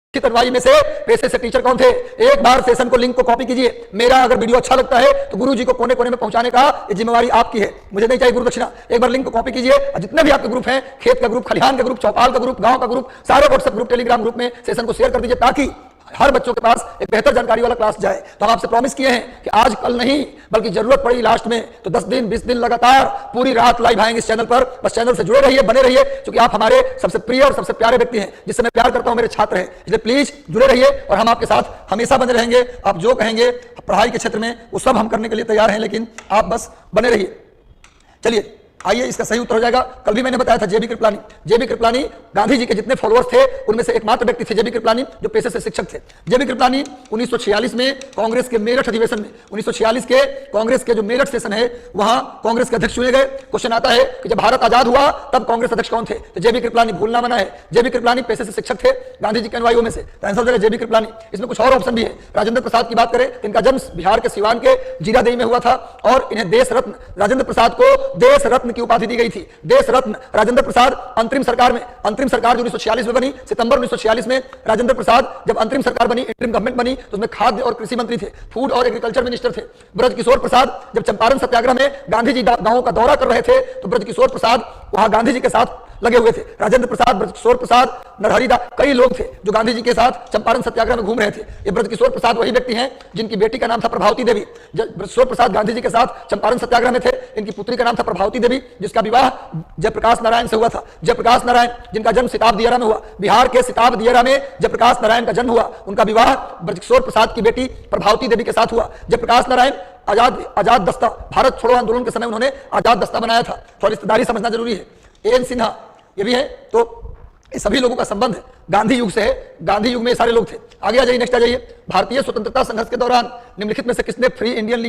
लिखित अनवाई में से पेशे से टीचर कौन थे? एक बार सेशन को लिंक को कॉपी कीजिए। मेरा अगर वीडियो अच्छा लगता है तो गुरु जी को कोने कोने में पहुंचाने का ये जिम्मेवारी आपकी है, मुझे नहीं चाहिए गुरु दक्षिणा। एक बार लिंक को कॉपी कीजिए और जितने भी आपके ग्रुप हैं, खेत का ग्रुप, खलिहान का ग्रुप, चौपाल का ग्रुप, गांव का ग्रुप, सारे व्हाट्सएप ग्रुप, टेलीग्राम ग्रुप में सेशन को शेयर कर दीजिए ताकि हर बच्चों के पास एक बेहतर जानकारी वाला क्लास जाए। तो हम आपसे प्रॉमिस किए हैं कि आज कल नहीं बल्कि जरूरत पड़ी लास्ट में तो 10 दिन 20 दिन लगातार पूरी रात लाइव आएंगे इस चैनल पर। बस चैनल से जुड़े रहिए, बने रहिए, क्योंकि आप हमारे सबसे प्रिय और सबसे प्यारे व्यक्ति हैं, जिससे मैं प्यार करता हूं, मेरे छात्र हैं। इसलिए प्लीज जुड़े रहिए और हम आपके साथ हमेशा बने रहेंगे। आप जो कहेंगे पढ़ाई के क्षेत्र में वो सब हम करने के लिए तैयार हैं, लेकिन आप बस बने रहिए। चलिए आइए, इसका सही उत्तर हो जाएगा। कल भी मैंने बताया था जेबी कृपलानी। जेबी कृपलानी गांधी जी के जितने फॉलोअर्स थे उनमें से एकमात्र व्यक्ति थे जेबी कृपलानी जो पेशे से शिक्षक थे। जेबी कृपलानी 1946 में कांग्रेस के मेरठ अधिवेशन में, 1946 के कांग्रेस के जो मेरठ सेशन है वहां कांग्रेस के अध्यक्ष चुने गए। क्वेश्चन आता है कि जब भारत आजाद हुआ तब कांग्रेस अध्यक्ष कौन थे? तो जेबी कृपलानी भूलना मना है। जेबी कृपलानी पेशे से शिक्षक थे, गांधी जी के अनुयायियों में से, तो आंसर हो जाएगा जेबी कृपलानी। इसमें कुछ और ऑप्शन भी है। राजेंद्र प्रसाद की बात करें तो इनका जन्म बिहार के सिवान के जीरादेई में हुआ था और इन्हें देश रत्न, राजेंद्र प्रसाद को देश रत्न की उपाधि दी गई थी। देश रत्न राजेंद्र प्रसाद अंतरिम सरकार में, अंतरिम सरकार जो 1946 में बनी, सितंबर 1946 में राजेंद्र प्रसाद जब अंतरिम सरकार बनी, इंटरिम गवर्नमेंट बनी, तो उसमें खाद्य और कृषि मंत्री थे, फूड और एग्रीकल्चर मिनिस्टर थे। ब्रजकिशोर प्रसाद जब चंपारण सत्याग्रह में गांधी जी गांवों का दौरा कर रहे थे तो ब्रजकिशोर प्रसाद वहां गांधी जी के साथ लगे हुए थे। राजेंद्र प्रसाद, ब्रजकिशोर प्रसाद, नरहरिदास, कई लोग थे जो गांधी जी के साथ चंपारण सत्याग्रह में घूम रहे थे। ये ब्रजकिशोर प्रसाद वही व्यक्ति हैं जिनकी बेटी का नाम था प्रभावती देवी। ब्रजकिशोर प्रसाद गांधी जी के साथ चंपारण सत्याग्रह में थे। इनकी पुत्री का नाम था प्रभावती देवी, जिसका विवाह जयप्रकाश नारायण से हुआ था। जयप्रकाश नारायण जिनका जन्म सिताब दियारा में हुआ, बिहार के सिताब दियारा में जयप्रकाश नारायण का जन्म हुआ। उनका विवाह ब्रजकिशोर प्रसाद की बेटी प्रभावती देवी के साथ हुआ। जयप्रकाश नारायण आजाद दस्ता, भारत छोड़ो आंदोलन के समय उन्होंने आजाद दस्ता बनाया था। थोड़ी रिश्तेदारी समझना जरूरी है। एन सिन्हा ये भी है। तो ये सभी लोगों का संबंध गांधी युग से है। गांधी युग में सारे लोग थे। आगे आ जाइए, नेक्स्ट आ जाइए। भारतीय स्वतंत्रता संघर्ष के दौरान निम्नलिखित में से किसने फ्री इंडियन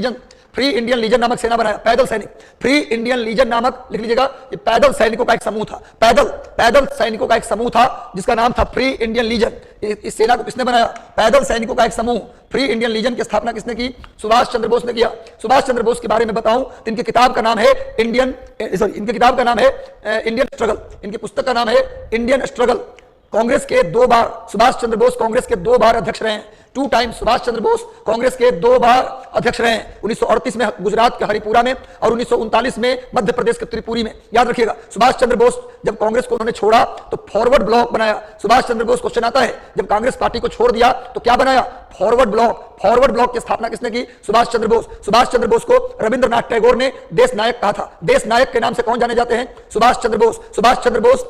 लीजन नामक सेना बनाया? पैदल सैनिक। फ्री इंडियन लीजन नामक, लिख लीजिएगा, ये पैदल सैनिकों का एक समूह था। पैदल सैनिकों का एक समूह था जिसका नाम था फ्री इंडियन लीजन। इस सेना को किसने बनाया? पैदल सैनिकों का एक समूह। फ्री इंडियन लीजन की स्थापना किसने की? सुभाष चंद्र बोस ने किया। सुभाष चंद्र बोस के बारे में बताऊं तो इनकी किताब का नाम है इंडियन स्ट्रगल। इनकी पुस्तक का नाम है इंडियन स्ट्रगल। कांग्रेस के 2 बार सुभाष चंद्र बोस कांग्रेस के 2 बार अध्यक्ष रहे हैं। 2 टाइम सुभाष चंद्र बोस कांग्रेस के 2 बार अध्यक्ष रहे हैं। 1938 में गुजरात के हरिपुरा में और 1939 में मध्य प्रदेश के त्रिपुरी में। याद रखिएगा, सुभाष चंद्र बोस जब कांग्रेस को उन्होंने छोड़ा तो फॉरवर्ड ब्लॉक बनाया। सुभाष चंद्र बोस, क्वेश्चन आता है, जब कांग्रेस पार्टी को छोड़ दिया तो क्या बनाया? Forward block. फॉरवर्ड ब्लॉक की स्थापना किसने की? सुभाष चंद्र बोस। सुभाष चंद्र बोस को रविंद्रनाथ टैगोर ने देश नायक कहा था। देश नायक के नाम से कौन जाने जाते हैं? सुभाष चंद्र बोस। सुभाष चंद्र बोस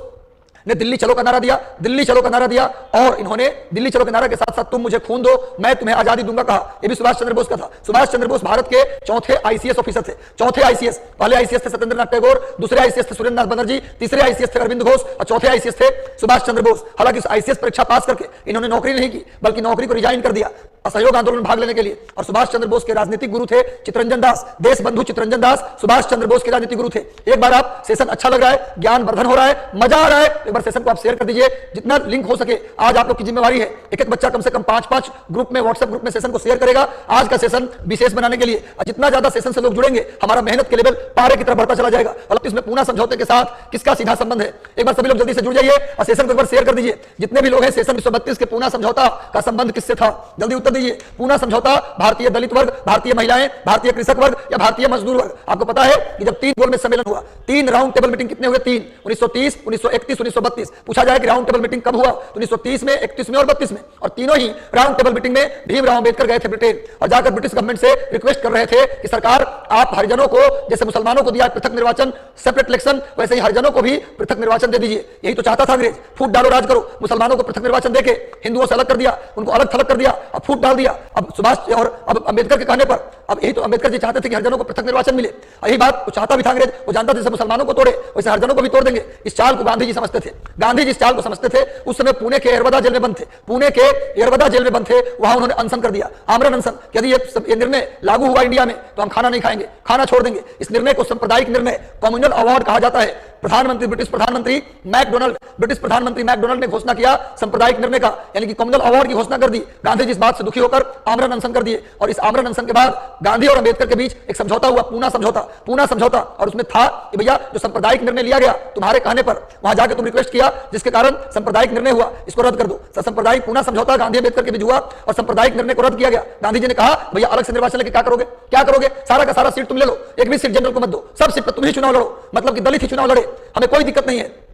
ने दिल्ली चलो का नारा दिया, दिल्ली चलो का नारा दिया, और इन्होंने दिल्ली चलो के नारे के साथ साथ तुम मुझे खून दो मैं तुम्हें आजादी दूंगा कहा। ये भी सुभाष चंद्र बोस का था। सुभाष चंद्र बोस भारत के चौथे आईसीएस ऑफिसर थे। चौथे आईसीएस, पहले आईसीएस थे सत्येंद्रनाथ टैगोर, दूसरे आईसीएस थे सुरेंद्र नाथ बनर्जी, तीसरे आईसीएस थे अरविंद घोष और चौथे आईसीएस थे सुभाष चंद्र बोस। हालांकि आईसीएस परीक्षा पास करके इन्होंने नौकरी नहीं की, बल्कि नौकरी को रिजाइन कर दिया असहयोग आंदोलन में भाग लेने के लिए। और सुभाष चंद्र बोस के राजनीतिक गुरु थे चित्तरंजन दास। देश बंधु चित्तरंजन दास सुभाष चंद्र बोस के राजनीतिक गुरु थे। एक बार आप सेशन अच्छा लग रहा है, ज्ञान वर्धन हो रहा है, मजा आ रहा है, एक बार सेशन को आप शेयर कर दीजिए जितना लिंक हो सके। आज आप लोग की जिम्मेवारी है, एक बच्चा कम से कम 5-5 ग्रुप में, व्हाट्सएप ग्रुप में सेशन को शेयर करेगा आज का सेशन विशेष बनाने के लिए। और जितना ज्यादा सेशन से लोग जुड़ेंगे हमारा मेहनत के लेवल पारे की तरफ बढ़ता चला जाएगा। और इसमें पूना समझौते के साथ किसका सीधा संबंध है? एक बार सभी लोग जल्दी से जुड़ जाइए और सेशन को एक बार शेयर कर दीजिए। जितने भी लोग हैं, सेशन 132 के पूना समझौता का संबंध किससे था? जल्दी उत्तर दीजिए। पूना समझौता भारतीय दलित वर्ग, भारतीय महिलाएं, भारतीय कृषक वर्ग या भारतीय मजदूर वर्ग? आपको पता है कि जब 3 गोलमेज सम्मेलन हुआ, 3 राउंड टेबल मीटिंग कितने हुए? 3, 1930, 1931, 1932। पूछा जाए कि राउंड टेबल मीटिंग कब हुआ? 1930 में, 31 में और 32 में। और तीनों ही राउंड टेबल मीटिंग में भीमराव अंबेडकर गए थे ब्रिटेन और जाकर ब्रिटिश गवर्नमेंट से रिक्वेस्ट कर रहे थे कि सरकार आप हरिजनों को, जैसे मुसलमानों को दिया पृथक निर्वाचन, सेपरेट इलेक्शन, वैसे ही हरिजनों को भी पृथक निर्वाचन दे दीजिए। यही तो चाहता था अंग्रेज। फूट डालो राज करो। मुसलमानों को पृथक निर्वाचन देके हिंदुओं से अलग कर दिया, उनको अलग थलग कर दिया, अब फूट डाल दिया। अब सुभाष और अब अंबेडकर के कहने पर, अब यही तो अंबेडकर जी चाहते थे कि हरिजनों को पृथक निर्वाचन मिले। यही बात वो चाहता भी था अंग्रेज। वो जानता था जैसे मुसलमानों को तोड़े वैसे हरिजनों को भी तोड़ देंगे। इस चाल को गांधी जी समझते थे। गांधी जी इस चाल को समझते थे। उस समय पुणे के यरवदा जेल में बंद थे। पुणे के यरवदा जेल में बंद थे। वहां उन्होंने अनशन कर दिया, आमरण अनशन। यदि ये निर्णय लागू हुआ इंडिया में तो हम खाना नहीं खाएंगे, खाना छोड़ देंगे। इस निर्णय को सांप्रदायिक निर्णय, कम्युनल अवार्ड कहा जाता है। प्रधानमंत्री ब्रिटिश प्रधानमंत्री मैकडोनल्ड ने घोषणा किया सांप्रदायिक निर्णय का, यानी कि कम्युनल अवार्ड की घोषणा कर दी। गांधी जी इस बात से दुखी होकर आमरण अनशन कर दिए और इस आमरण अनशन के बाद गांधी और अंबेडकर के बीच एक समझौता हुआ, पूना समझौता। और उसमें था कि भैया जो सांप्रदायिक निर्णय लिया गया तुम्हारे कहने पर, वहां जाकर तुम रिक्वेस्ट किया जिसके कारण सांप्रदायिक निर्णय हुआ, इसको रद्द कर दो। सांप्रदायिक पूना समझौता गांधी अंबेडकर के बीच हुआ और सांप्रदायिक निर्णय को रद्द किया गया। गांधी जी ने कहा भैया अलग से निर्वाचन लेके क्या करोगे, सारा का सारा सीट तुम ले लो, एक भी सीट जनरल को मत दो, सब सीट पर तुम ही चुनाव लड़ो, मतलब कि दलित ही चुनाव लड़े, हमें कोई दिक्कत नहीं है।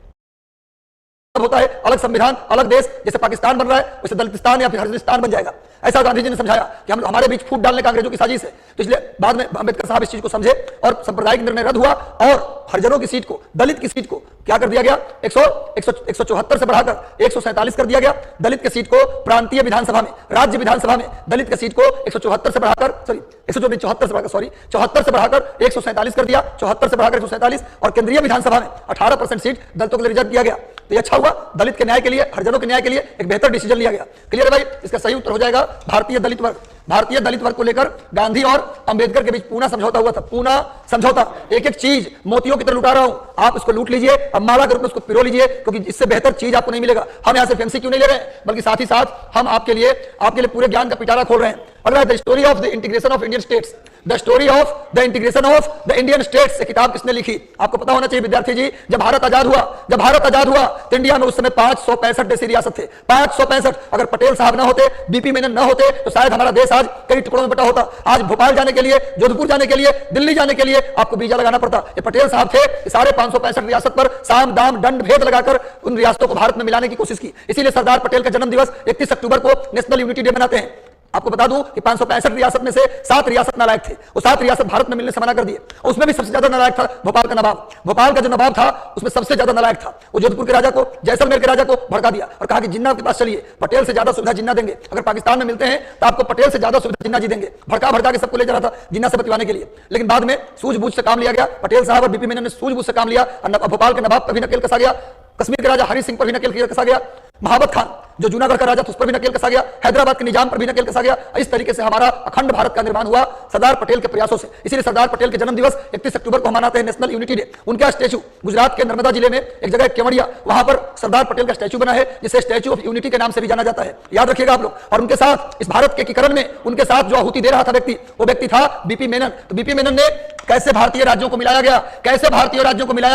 होता है अलग संविधान, अलग देश, जैसे पाकिस्तान बन रहा है वैसे दलितिस्तान या फिर हरिस्तान बन जाएगा। ऐसा गांधी जी ने समझाया कि हमारे बीच फूट डालने का अंग्रेजों की साजिश है। तो इसलिए बाद में अंबेडकर साहब इस चीज को समझे और सांप्रदायिक निर्णय रद्द हुआ और हरिजनों की सीट को, दलित की सीट को क्या कर दिया गया, 174 से बढ़ाकर 147 कर दिया गया। दलित के सीट को प्रांतीय विधानसभा में, राज्य विधानसभा में दलित के सीट को 174 से बढ़ाकर 74 से बढ़ाकर 147 कर दिया, 74 से बढ़ाकर 147। और केंद्रीय विधानसभा में 18% सीट दलितों के लिए रिजर्व किया गया। तो ये अच्छा हुआ, दलित के न्याय के लिए, हरिजनों के न्याय के लिए एक बेहतर डिसीजन लिया गया। क्लियर है भाई? इसका सही उत्तर हो जाएगा भारतीय दलित वर्ग को लेकर गांधी और अंबेडकर के बीच पूना समझौता हुआ था। पूना समझौता, एक एक चीज मोतियों की तरह लुटा रहा हूं, आप इसको लूट लीजिए, अब माला करके उसको पिरो लीजिए, क्योंकि इससे बेहतर चीज आपको नहीं मिलेगा। हम यहां से फैंसी क्यों नहीं ले रहे हैं, बल्कि साथ ही साथ हम आपके लिए पूरे ज्ञान का पिटारा खोल रहे हैं। अगला the story of the integration of Indian states, the story of the integration of the Indian states से किताब किसने लिखी? आपको पता होना चाहिए विद्यार्थी जी, जब भारत आजाद हुआ तो इंडिया में उस समय 565 देशी रियासत थे, 565। अगर पटेल साहब ना होते, बीपी मेनन ना होते, तो शायद हमारा देश आज कई टुकड़ों में बटा होता। आज भोपाल जाने के लिए, जोधपुर जाने के लिए, दिल्ली जाने के लिए आपको वीजा लगाना पड़ता। ये पटेल साहब थे, सारे 565 रियासत पर साम दाम दंड भेद लगाकर उन रियासतों को भारत में मिलाने की कोशिश की। इसीलिए सरदार पटेल का जन्म दिवस 31 अक्टूबर को नेशनल यूनिटी डे मनाते हैं। आपको बता दूं कि 565 रियासत में से 7 रियासत नालायक थे, वो 7 रियासत भारत में मिलने से मना कर दिए। उसमें भी सबसे ज्यादा नालायक था भोपाल का नवाब। भोपाल का जो नवाब था उसमें सबसे ज्यादा नालायक था। वो जोधपुर के राजा को, जैसलमेर के राजा को भड़का दिया और कहा कि जिन्ना के पास चलिए, पटेल से ज्यादा सुविधा जिन्ना देंगे। अगर पाकिस्तान में मिलते हैं तो आपको पटेल से ज्यादा सुविधा जिन्ना जी देंगे। भड़का के सबको ले जा रहा था जिन्ना से बतिवाने के लिए। लेकिन बाद में सूझबूझ से काम लिया गया। पटेल साहब और बीपी मेनन ने सूझबूझ से काम लिया और भोपाल के नवाब पर भी नकेल कसा गया, कश्मीर के राजा हरि सिंह पर भी नकेल कसा गया, महाबत खान जो जूनागढ़ का राजा था उस पर भी नकेल कसा गया, हैदराबाद के निजाम पर भी नकेल कसा गया। इस तरीके से हमारा अखंड भारत का निर्माण हुआ सरदार पटेल के प्रयासों से। इसीलिए सरदार पटेल के जन्म दिवस 31 अक्टूबर को मनाते हैं नेशनल यूनिटी डे। उनका स्टैचू गुजरात के नर्मदा जिले में एक जगह केवड़िया, वहां पर सरदार पटेल का स्टैचू बना है, जिसे स्टैचू ऑफ यूनिटी के नाम से भी जाना जाता है। याद रखिएगा आप लोग। और उनके साथ इस भारत के एकीकरण में उनके साथ जो आहुति दे रहा था व्यक्ति, वो व्यक्ति था बीपी मेनन। तो बीपी मेनन ने कैसे भारतीय राज्यों को मिलाया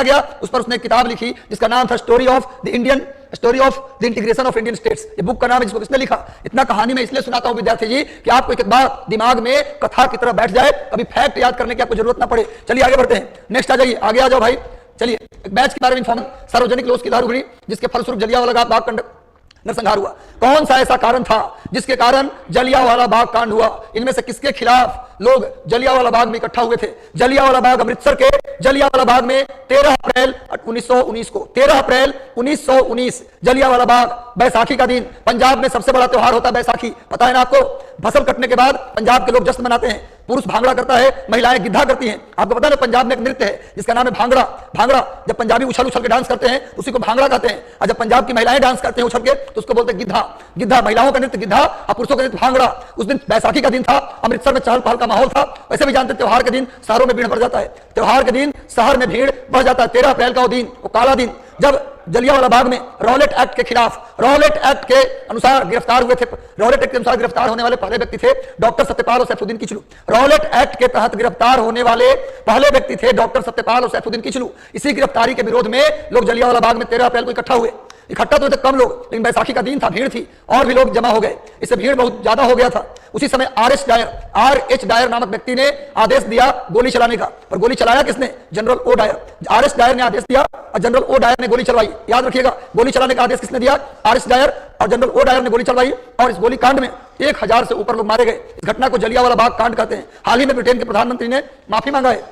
गया, उस पर उसने एक किताब लिखी जिसका नाम था story of the integration of Indian states. ये बुक का नाम है, जिसको किसने लिखा? इतना कहानी में इसलिए सुनाता हूं विद्यार्थी जी कि आपको एक बार दिमाग में कथा की तरह बैठ जाए, कभी फैक्ट याद करने की आपको जरूरत ना पड़े। चलिए आगे बढ़ते हैं, नेक्स्ट आ जाइए, आगे आ जाओ भाई। चलिए एक बैच के बारे में इंफॉर्मेशन, सार्वजनिक लोग की दारूगुड़ी जिसके फलस्वरूप जलियांवाला बाग नरसंहार हुआ। कौन सा ऐसा कारण था जिसके कारण जलियांवाला बाग कांड हुआ? इनमें से किसके खिलाफ लोग जलियांवाला बाग में इकट्ठा हुए थे? जलियांवाला बाग, अमृतसर के जलियांवाला बाग में 13 अप्रैल 1919 जलियांवाला बाग, बैसाखी का दिन। पंजाब में सबसे बड़ा त्योहार होता है बैसाखी, पता है ना आपको? फसल कटने के बाद पंजाब के लोग जश्न मनाते हैं। पुरुष भांगड़ा करता है, महिलाएं गिद्धा करती हैं। आपको पता है ना पंजाब में एक नृत्य है जिसका नाम है भांगड़ा। जब पंजाबी उछल उछल के डांस करते हैं उसी को भांगड़ा कहते हैं। और जब पंजाब की महिलाएं डांस करते हैं उछल के तो उसको बोलते हैं गिद्धा। महिलाओं का नृत्य गिद्धा और पुरुषों का नृत्य भांगड़ा। उस दिन बैसाखी का दिन था, अमृतसर में चहल पहल का माहौल था। वैसे भी जानते त्योहार के दिन शहरों में भीड़ बढ़ जाता है, त्योहार के दिन शहर में भीड़ बढ़ जाता है। 13 अप्रैल का वो दिन, वो काला दिन, जब जलियांवाला बाग में रॉलेट एक्ट के खिलाफ, रॉलेट एक्ट के अनुसार गिरफ्तार हुए थे। रॉलेट एक्ट के अनुसार गिरफ्तार होने वाले पहले व्यक्ति थे डॉक्टर सत्यपाल और सैफुद्दीन किचलू। रॉलेट एक्ट के तहत गिरफ्तार होने वाले पहले व्यक्ति थे डॉक्टर सत्यपाल और सैफुद्दीन किचलू। इसी गिरफ्तारी के विरोध में लोग जलियांवाला बाग में 13 अप्रैल को इकट्ठा हुए। इकट्ठा तो थे कम लोग, लेकिन बैसाखी का दिन था, भीड़ थी और भी लोग जमा हो गए। इससे भीड़ बहुत ज्यादा हो गया था। उसी समय आर एच डायर नामक व्यक्ति ने आदेश दिया गोली चलाने का। और गोली चलाया किसने? General O Dyer. R H Dyer ने आदेश दिया और जनरल ओ डायर ने गोली चलवाई। याद रखिएगा, गोली चलाने का आदेश किसने दिया? R H Dyer. और जनरल ओ डायर ने गोली चलवाई और इस गोली कांड में 1000 से ऊपर लोग मारे गए। इस घटना को जलियांवाला बाग कांड कहते हैं। हाल ही में ब्रिटेन के प्रधानमंत्री ने माफी मांगा है,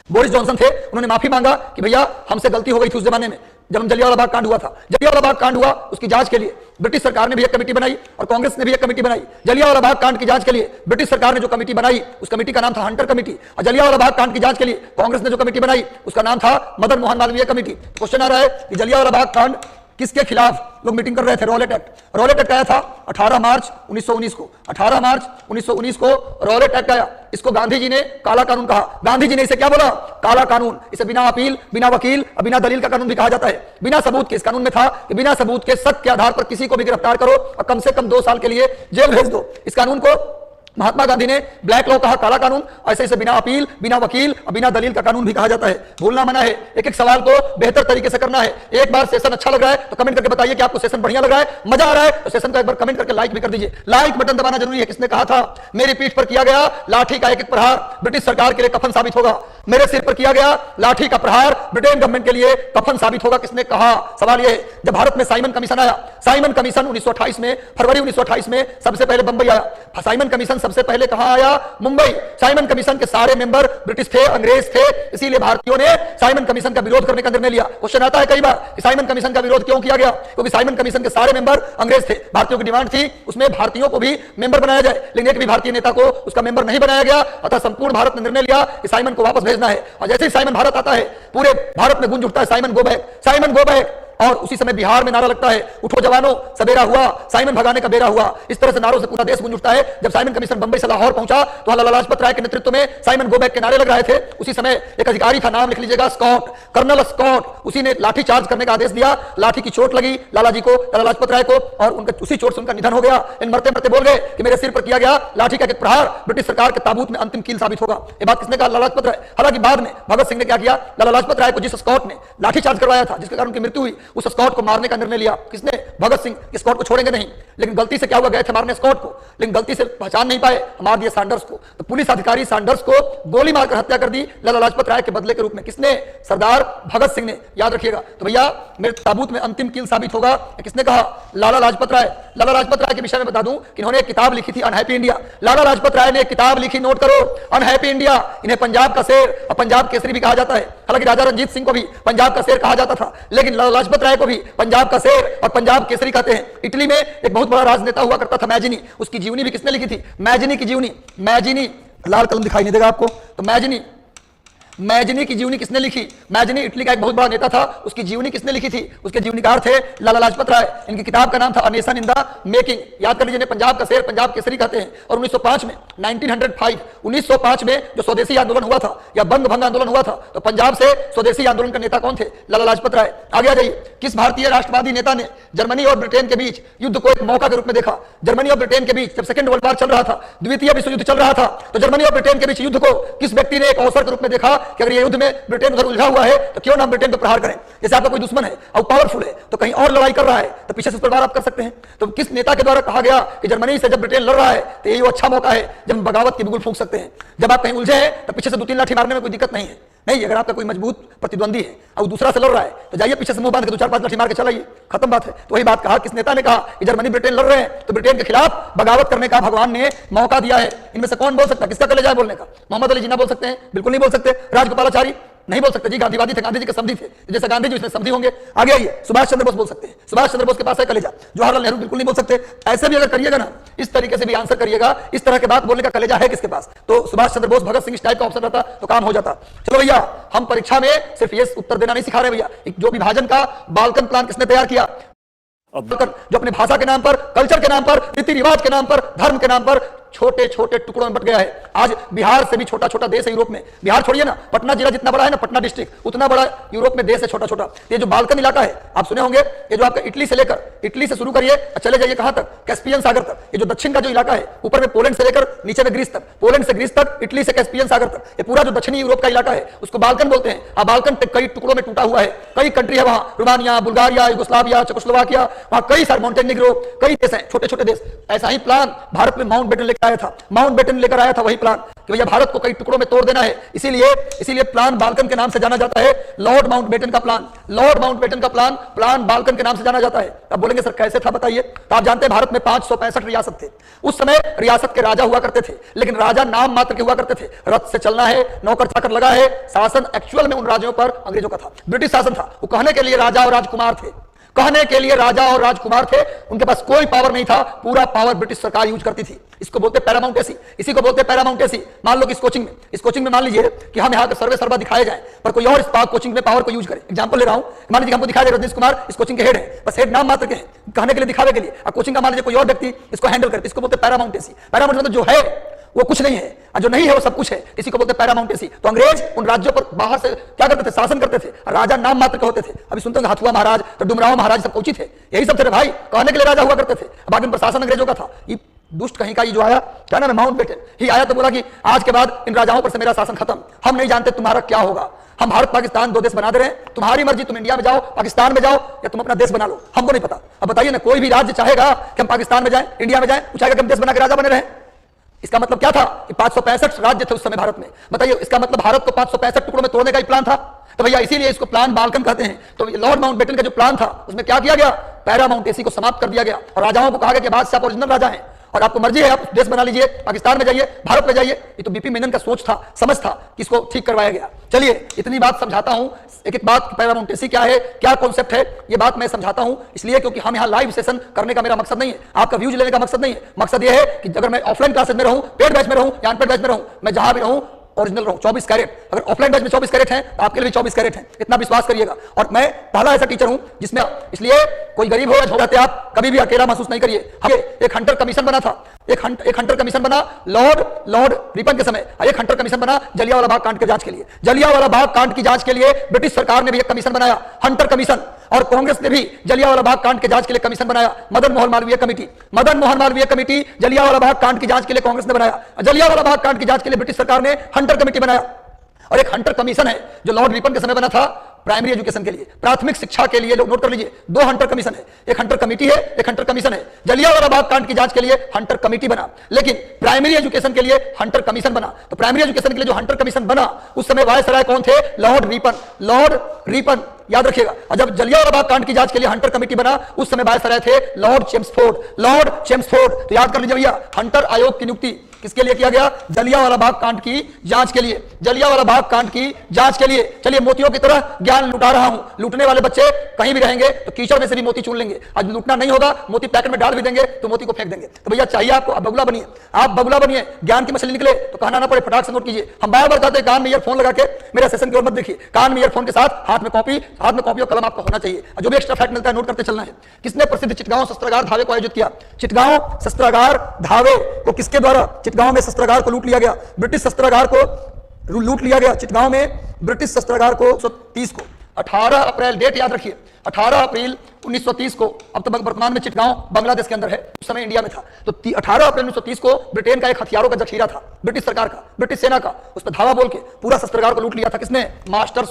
बोरिस जॉनसन थे, उन्होंने माफी मांगा कि भैया हमसे गलती हो गई थी उस जमाने में जब जलियांवाला बाग कांड हुआ था। जलियांवाला बाग कांड हुआ, उसकी जांच के लिए ब्रिटिश सरकार ने भी एक कमेटी बनाई और कांग्रेस ने भी एक कमेटी बनाई। जलियांवाला बाग कांड की जांच के लिए ब्रिटिश सरकार ने जो कमेटी बनाई उस कमेटी का नाम था हंटर कमेटी। और जलियांवाला बाग कांड की जांच के लिए कांग्रेस ने जो कमेटी बनाई उसका नाम था मदन मोहन मालवीय कमेटी। क्वेश्चन आ रहा है कि जलियांवाला बाग कांड किसके खिलाफ लोग मीटिंग कर रहे थे? Rowlatt act. रॉलेट एक्ट आया था 18 मार्च 1919 को। 18 मार्च 1919 को रॉलेट एक्ट आया। इसको गांधी जी ने काला कानून कहा। गांधी जी ने इसे क्या बोला? काला कानून। इसे बिना अपील, बिना वकील, बिना दलील का कानून भी कहा जाता है। बिना सबूत के इस कानून में था कि बिना सबूत के शक के आधार पर किसी को भी गिरफ्तार करो और कम से कम 2 साल के लिए जेल भेज दो। इस कानून को महात्मा गांधी ने ब्लैक लॉ कहा, काला कानून। ऐसे इसे बिना अपील, बिना वकील और बिना दलील का कानून भी कहा जाता है। भूलना मना है। एक एक सवाल को बेहतर तरीके से करना है। एक बार सेशन अच्छा लग रहा है तो कमेंट करके बताइए कि आपको सेशन बढ़िया लग रहा है, मजा आ रहा है तो सेशन को एक बार कमेंट करके लाइक भी कर दीजिए। लाइक बटन दबाना जरूरी है। किसने कहा था? मेरी पीठ पर किया गया लाठी का एक एक प्रहार ब्रिटिश सरकार के लिए कफन साबित होगा। मेरे सिर पर किया गया लाठी का प्रहार ब्रिटेन गवर्नमेंट के लिए कफन साबित होगा। किसने कहा? सवाल यह है, जब भारत में साइमन कमीशन आया, साइमन कमीशन 1928 में, फरवरी 1928 में सबसे पहले बंबई आया। साइमन कमीशन सबसे पहले कहां आया? मुंबई। साइमन कमीशन के सारे मेंबर ब्रिटिश थे, अंग्रेज थे, इसीलिए भारतीयों ने साइमन कमीशन का विरोध करने का निर्णय लिया। क्वेश्चन आता है कई बार कि साइमन कमीशन का विरोध क्यों किया गया? क्योंकि साइमन कमीशन के सारे मेंबर अंग्रेज थे। भारतीयों की डिमांड थी उसमें भारतीयों को भी मेंबर बनाया जाए, लेकिन एक भी भारतीय नेता को उसका मेंबर नहीं बनाया गया। अतः संपूर्ण भारत ने निर्णय लिया कि साइमन को वापस भेजना है। और जैसे ही साइमन भारत आता है, पूरे भारत में गूंज उठता है, Simon go back, Simon go back. और उसी समय बिहार में नारा लगता है, उठो जवानों सवेरा हुआ, साइमन भगाने का बेरा हुआ। इस तरह से नारों से पूरा देश गूंज उठता है। जब साइमन कमीशन बंबई से लाहौर पहुंचा तो लाला लाजपत राय के नेतृत्व में साइमन गो बैक के नारे लग रहे थे। उसी समय एक अधिकारी था, नाम लिख लीजिएगा, स्कॉट, कर्नल स्कॉट। उसी ने लाठी चार्ज करने का आदेश दिया। लाठी की चोट लगी लाला जी को, लाला लाजपत राय को, और उनके उसी चोट से उनका निधन हो गया। इन मरते मरते बोल गए कि मेरे सिर पर किया गया लाठी का एक प्रहार ब्रिटिश सरकार के ताबूत में अंतिम कील साबित होगा। ये बात किसने कहा? लाला लाजपत राय। हालांकि बाद में भगत सिंह ने क्या किया? लाला लाजपत राय को जिस स्कॉट ने लाठी चार्ज करवाया था, जिसके कारण उनकी मृत्यु हुई, उस स्कॉट को मारने का निर्णय लिया। किसने? भगत सिंह। स्कॉट को छोड़ेंगे नहीं, लेकिन गलती से क्या हुआ? गए थे मारने स्कॉट को, लेकिन गलती से पहचान नहीं पाए, मार दिया सैंडर्स को। तो पुलिस अधिकारी सैंडर्स को गोली मारकर हत्या कर दी लाला लाजपत राय के बदले के रूप में। किसने? सरदार भगत सिंह ने। याद रखिएगा। तो भैया मेरे ताबूत में अंतिम कील साबित होगा, किसने कहा? लाला लाजपत राय। लाला लाजपत राय के विषय में बता दूं कि इन्होंने एक किताब लिखी थी, अनहैप्पी इंडिया। लाला लाजपत राय ने एक किताब लिखी, नोट करो, अनहैप्पी इंडिया। इन्हें पंजाब का शेर और पंजाब केसरी भी कहा जाता है। हालांकि राजा रंजीत सिंह को भी पंजाब का शेर कहा जाता था, लेकिन लाला लाजपत राय को भी पंजाब का शेर और पंजाब केसरी कहते हैं। इटली में एक बहुत बड़ा राजनेता हुआ करता था, मैजिनी। उसकी जीवनी भी किसने लिखी थी? मैजिनी की जीवनी। मैजिनी, लाल कलम दिखाई नहीं देगा आपको, तो मैजिनी की जीवनी किसने लिखी? मैजिनी इटली का एक बहुत बड़ा नेता था, उसकी जीवनी किसने लिखी थी? उसके जीवनीकार थे लाला लाजपत राय। इनकी किताब का नाम था a nation in the making. याद कर लीजिए, पंजाब का शेर पंजाब केसरी कहते हैं। और 1905 में 1905 में जो स्वदेशी आंदोलन हुआ था या बंग भंग आंदोलन हुआ था, तो पंजाब से स्वदेशी आंदोलन का नेता कौन थे? लाला लाजपत राय। आगे आ जाइए, किस भारतीय राष्ट्रवादी नेता ने जर्मनी और ब्रिटेन के बीच युद्ध को एक मौका के रूप में देखा? जर्मनी और ब्रिटेन के बीच जब सेकंड वर्ल्ड वॉर चल रहा था, द्वितीय विश्व युद्ध चल रहा था, तो जर्मनी और ब्रिटेन के बीच युद्ध को किस व्यक्ति ने एक अवसर के रूप में देखा कि अगर ये युद्ध में ब्रिटेन उधर उलझा हुआ है तो क्यों ना हम ब्रिटेन पर प्रहार करें? जैसे आपका कोई दुश्मन है और पावरफुल है तो कहीं और लड़ाई कर रहा है तो पीछे से उस पर वार आप कर सकते हैं। तो किस नेता के द्वारा कहा गया कि जर्मनी से जब ब्रिटेन लड़ रहा है तो यही वो अच्छा मौका है जब बगावत की बिगुल फूंक सकते हैं? जब आप कहीं उलझे हैं तो पीछे से 2-3 लाठी मारने में कोई दिक्कत नहीं है। नहीं, अगर आपका कोई मजबूत प्रतिद्वंदी है और दूसरा से लड़ रहा है तो जाइए पीछे से मुंह बांध के 2-4-5 लाठी मार के चलाइए, खत्म बात है। तो वही बात कहा, किस नेता ने कहा कि जर्मनी ब्रिटेन लड़ रहे हैं तो ब्रिटेन के खिलाफ बगावत करने का भगवान ने मौका दिया है। इनमें से कौन बोल सकता है? किसका कलेजा है बोलने का? मोहम्मद अली जिन्ना बोल सकते हैं? बिल्कुल नहीं बोल सकते। राजगोपालाचारी नहीं बोल सकते जी, गांधीवादी थे, गांधी जी के समधी थे, जैसे गांधी जी उसमें समधी होंगे। आगे आइए, सुभाष चंद्र बोस बोल सकते हैं, सुभाष चंद्र बोस के पास है कलेजा। जवाहरलाल नेहरू बिल्कुल नहीं बोल सकते। ऐसे भी अगर करिएगा ना, इस तरीके से भी आंसर करिएगा, इस तरह के बात बोलने का कलेजा है किसके पास? तो सुभाष चंद्र बोस, भगत सिंह, इस टाइप का ऑप्शन रहता तो काम हो जाता। चलो भैया, हम परीक्षा में सिर्फ ये उत्तर देना नहीं सिखा रहे भैया। जो विभाजन का बाल्कन प्लान किसने तैयार किया? जो अपने भाषा के नाम पर, कल्चर के नाम पर, रीति रिवाज के नाम पर, धर्म के नाम पर छोटे छोटे टुकड़ों में बट गया है। आज बिहार से भी छोटा छोटा देश है यूरोप में। बिहार छोड़िए ना, पटना जिला जितना बड़ा है ना, पटना डिस्ट्रिक्ट उतना बड़ा यूरोप में देश है छोटा छोटा। ये जो बाल्कन इलाका है आप सुने होंगे, ये जो आपका इटली से लेकर, इटली से शुरू करिए चले जाइए कहां तक? कैस्पियन सागर तक। ये जो दक्षिण का जो इलाका है, ऊपर में पोलैंड से लेकर नीचे में ग्रीस तक, पोलैंड से ग्रीस तक, इटली से कैस्पियन सागर तक, ये पूरा जो दक्षिणी यूरोप का इलाका है उसको बाल्कन बोलते हैं। अब बाल्कन कई टुकड़ों में टूटा हुआ है, कई कंट्री है वहां, रोमानिया, बुल्गारिया, युगोस्लाविया, चेकोस्लोवाकिया, वहां कई सारे मोंटेनिग्रो, कई देश हैं, छोटे छोटे देश। ऐसा ही प्लान भारत में माउंट बेटन लेकर आया था। माउंट बेटन लेकर आया था वही प्लान कि भैया भारत को कई टुकड़ों में तोड़ देना है। इसीलिए प्लान बाल्कन के नाम से जाना जाता है, लॉर्ड माउंट बेटन का प्लान। लॉर्ड माउंट बेटन का प्लान बाल्कन के नाम से जाना जाता है। अब बोलेंगे सर कैसे था बताइए? तो आप जानते हैं भारत में 565 रियासत थे। उस समय रियासत के राजा हुआ करते थे, लेकिन राजा नाम मात्र के हुआ करते थे। रथ से चलना है, नौकर चाकर लगा है, शासन एक्चुअल में उन राज्यों पर अंग्रेजों का था, ब्रिटिश शासन था। वो कहने के लिए राजा और राजकुमार थे, कहने के लिए राजा और राजकुमार थे, उनके पास कोई पावर नहीं था, पूरा पावर ब्रिटिश सरकार यूज करती थी। इसको बोलते पैरामाउंटेसी, इसी को बोलते पैरामाउंटेसी। मान लो कि इस कोचिंग में मान लीजिए कि हम यहाँ के सर्वे सर्वा दिखाए जाए, पर कोई और इस कोचिंग में पावर को यूज करे। एग्जांपल ले रहा हूं, मान लीजिए हमको दिखाया जाए रजनीश कुमार इस कोचिंग के हेड है, बस हेड नाम मात्र के हैं, कहने के लिए, दिखावे के लिए। अब कोचिंग का मान लीजिए कोई और व्यक्ति इसको हैंडल करते, इसको बोलते पैरामाउंटेसी। पैरामाउंटेसी मतलब जो है वो कुछ नहीं है और जो नहीं है वो सब कुछ है, इसी को बोलते पैरामाउंटेसी। तो अंग्रेज उन राज्यों पर बाहर से क्या करते थे, शासन करते थे, राजा नाम मात्र के होते थे। अभी सुनते हैं हथुआ महाराज, तो डुमराव महाराज सब कोची थे, यही सब थे भाई, कहने के लिए राजा हुआ करते थे। अब आगे प्रशासन अंग्रेजों का था। ये दुष्ट कहीं का ये जो आया, क्या नाम है, माउंटबेटन, ही आया तो बोला कि आज के बाद इन राजाओं पर से मेरा शासन खत्म, हम नहीं जानते तुम्हारा क्या होगा, हम भारत पाकिस्तान दो देश बना दे रहे हैं, तुम्हारी मर्जी, तुम इंडिया में जाओ, पाकिस्तान में जाओ, या तुम अपना देश बना लो, हमको नहीं पता। अब बताइए ना, कोई भी राज्य चाहेगा कि हम पाकिस्तान में जाए, इंडिया में जाए, चाहेगा कि हम देश बना के राजा बने रहे। इसका मतलब क्या था कि 565 राज्य थे उस समय भारत में। बताइए, इसका मतलब भारत को 565 टुकड़ों में तोड़ने का ही प्लान था। तो भैया इसीलिए इसको प्लान बाल्कन कहते हैं। तो लॉर्ड माउंटबेटन का जो प्लान था उसमें क्या किया गया, पैरामाउंटेसी को समाप्त कर दिया गया और राजाओं को कहा गया कि बादशाह ओरिजिनल राजा हैं और आपको मर्जी है, आप देश बना लीजिए, पाकिस्तान में जाइए, भारत में जाइए। ये तो बीपी मेनन का सोच था, समझ था कि इसको ठीक करवाया गया। चलिए इतनी बात समझाता हूं, एक एक बात, पैरामाउंटेसी क्या है, क्या कॉन्सेप्ट है, ये बात मैं समझाता हूं इसलिए क्योंकि हम यहाँ लाइव सेशन करने का मेरा मकसद नहीं है, आपका व्यूज लेने का मकसद नहीं है। मकसद ये है कि अगर मैं ऑफलाइन क्लासेस में रहूं, पेड बैच में रहूं या अनपेड बैच में रहूं, मैं जहां भी रहूं ओरिजिनल रहूं, 24 कैरेट। अगर ऑफलाइन बैच में 24 कैरेट है तो आपके लिए भी 24 कैरेट है, इतना विश्वास करिएगा। और मैं पहला ऐसा टीचर हूं जिसमें, इसलिए कोई गरीब हो या छोटे, आप कभी भी अकेला महसूस नहीं करिए। एक हंटर कमीशन बना था, एक हंटर कमीशन बना लॉर्ड रिपन के समय, एक हंटर कमीशन बना जलियांवाला बाग कांड की जांच के लिए। जलियांवाला बाग कांड की जांच के लिए ब्रिटिश सरकार ने भी एक कमीशन बनाया, हंटर कमीशन, और कांग्रेस ने भी जलियांवाला बाग कांड की जांच के लिए कमीशन बनाया, मदन मोहन मालवीय कमेटी। जलियांवाला बाग कांड की जांच के लिए कांग्रेस ने बनाया, जलियांवाला बाग कांड की जांच के लिए ब्रिटिश सरकार ने हंटर कमेटी बनाया। और एक हंटर कमीशन है जो लॉर्ड रिपन के समय बना था प्राइमरी एजुकेशन के लिए, प्राथमिक शिक्षा के लिए। लोग नोट कर लीजिए, 2 हंटर कमीशन है, एक हंटर कमेटी है, एक हंटर कमीशन है। जलियांवाला बाग कांड की जांच के लिए हंटर कमेटी बना, लेकिन प्राइमरी एजुकेशन के लिए हंटर कमीशन बना। तो प्राइमरी एजुकेशन के लिए जो हंटर कमीशन बना, उस समय वायसराय कौन थे, लॉर्ड रिपन, याद रखिएगा। और जब जलियांवाला बाग कांड की जांच के लिए हंटर कमेटी बना, उस समय वायसराय थे लॉर्ड चेम्सफोर्ड। तो याद कर लीजिए भैया, हंटर आयोग की नियुक्ति किसके लिए किया गया, जलियांवाला बाग कांड की जांच के लिए, जलियांवाला बाग कांड की जांच के लिए। चलिए मोतियों की तरह ज्ञान लुटा रहा हूं, लूटने वाले बच्चे कहीं भी रहेंगे तो कीचड़ में से भी मोती चुन लेंगे। आज लूटना नहीं होगा, मोती पैकेट में डाल भी देंगे तो मोती को फेंक देंगे। तो भैया चाहिए आपको, आप बगुला बनिए, ज्ञान की मछली निकले तो कहना ना पड़े, फटाक से नोट कीजिए। हम बार बार कहते हैं कान में ईयरफोन लगा के मेरा सेशन की ओर मत देखिए, कान में ईयरफोन के साथ हाथ में कॉपी और कलम आपको होना चाहिए। जो भी एक्स्ट्रा फैक्ट मिलता है नोट करते चलना है। किसने प्रसिद्ध चिटगांव शस्त्रागार धावे को आयोजित किया, चिटगांव शस्त्रागार धावे को किसके द्वारा, चिटगांव में शस्त्रागार को लूट लिया गया, ब्रिटिश शस्त्रागार को लूट लिया गया। चिटगांव में ब्रिटिश शस्त्रागार को 1930 को, 18 अप्रैल, डेट याद रखिए, 18 अप्रैल 1930 को। अब तक वर्तमान में चिटगांव बांग्लादेश के अंदर है, उस समय इंडिया में था। तो 18 अप्रैल 1930 को ब्रिटेन का एक हथियारों का जखीरा था, ब्रिटिश सरकार का, ब्रिटिश सेना का, उस पर धावा बोल के पूरा शस्त्रागार को लूट लिया था। किसने, मास्टर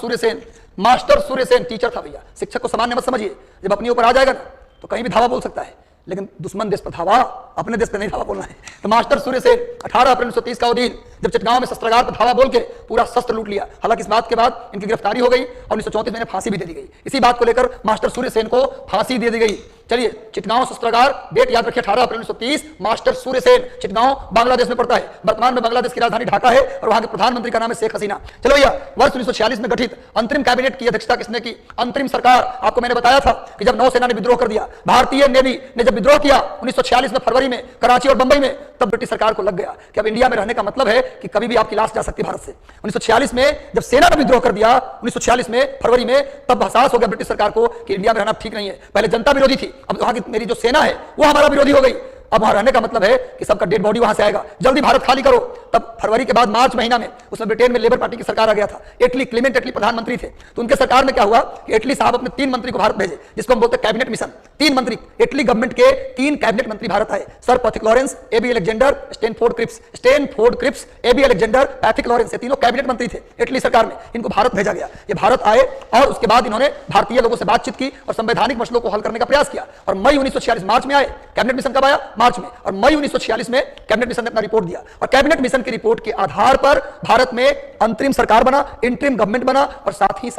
सूर्यसेन टीचर था भैया। शिक्षक को सामान्य मत समझिए, जब अपने ऊपर आ जाएगा ना तो कहीं भी धावा बोल सकता है, लेकिन दुश्मन देश पर धावा, अपने देश पर नहीं धावा बोलना है। तो मास्टर सूर्यसेन 18 अप्रैल 1930 का वो दिन जब चिटगांव में शस्त्रागार पर धावा बोल के पूरा शस्त्र लूट लिया। हालांकि इस बात के बाद इनकी गिरफ्तारी हो गई और 1934 में फांसी भी दे दी गई। इसी बात को लेकर मास्टर सूर्यसेन को फांसी दे दी गई। चलिए चिटगांव शस्त्रागार, डेट याद रखिए 18 अप्रैल 1930। मास्टर सूर्यसेन, चिटगांव बांग्लादेश में पड़ता है। वर्तमान में बांग्लादेश की राजधानी ढाका है और वहां के प्रधानमंत्री का नाम है शेख हसीना। चलो भैया, वर्ष 1946 में गठित अंतरिम कैबिनेट की अध्यक्षता किसने की, अंतरिम सरकार। आपको मैंने बताया था कि जब नौसेना ने विद्रोह कर दिया, भारतीय नेवी ने जब विद्रोह किया 1946 में फरवरी में कराची और बंबई में, तब ब्रिटिश सरकार को लग गया कि अब इंडिया में रहने का मतलब है कि कभी भी आपकी लाश जा सकती है भारत से। 1946 में जब सेना ने विद्रोह कर दिया 1946 में फरवरी में, तब एहसास हो गया ब्रिटिश सरकार को कि इंडिया में रहना ठीक नहीं है। पहले जनता विरोधी थी, अब वहां की मेरी जो सेना है वो हमारा विरोधी हो गई। अब वहां रहने का मतलब है कि सबका डेड बॉडी वहां से आएगा, जल्दी भारत खाली करो। तब फरवरी के बाद मार्च महीना में उसमें ब्रिटेन में लेबर पार्टी की सरकार आ गया था। क्लीमेंट एटली प्रधानमंत्री थे। तो उनके सरकार में क्या हुआ कि एटली साहब अपने 3 मंत्री को भारत भेजे, जिसको हम बोलते हैं कैबिनेट मिशन। 3 मंत्री, एटली गवर्नमेंट के 3 कैबिनेट मंत्री भारत आए, sir Pethick Lawrence, AB Alexander, Stanford Cripps, AB Alexander, Pethick Lawrence, ये तीनों कैबिनेट मंत्री थे एटली सरकार में। इनको भारत भेजा गया। ये भारत आए और उसके बाद इन्होंने भारतीय लोगों से बातचीत की और संवैधानिक मसलों को हल करने का प्रयास किया। और मई 1946 मार्च में आए। कैबिनेट मिशन कब आया, मार्च में। और मई 1946 में कैबिनेट मिशन ने अपना रिपोर्ट दिया और कैबिनेट मिशन की रिपोर्ट के आधार पर भारत में अंतरिम सरकार बना, इंटरिम गवर्नमेंट बना और साथ ही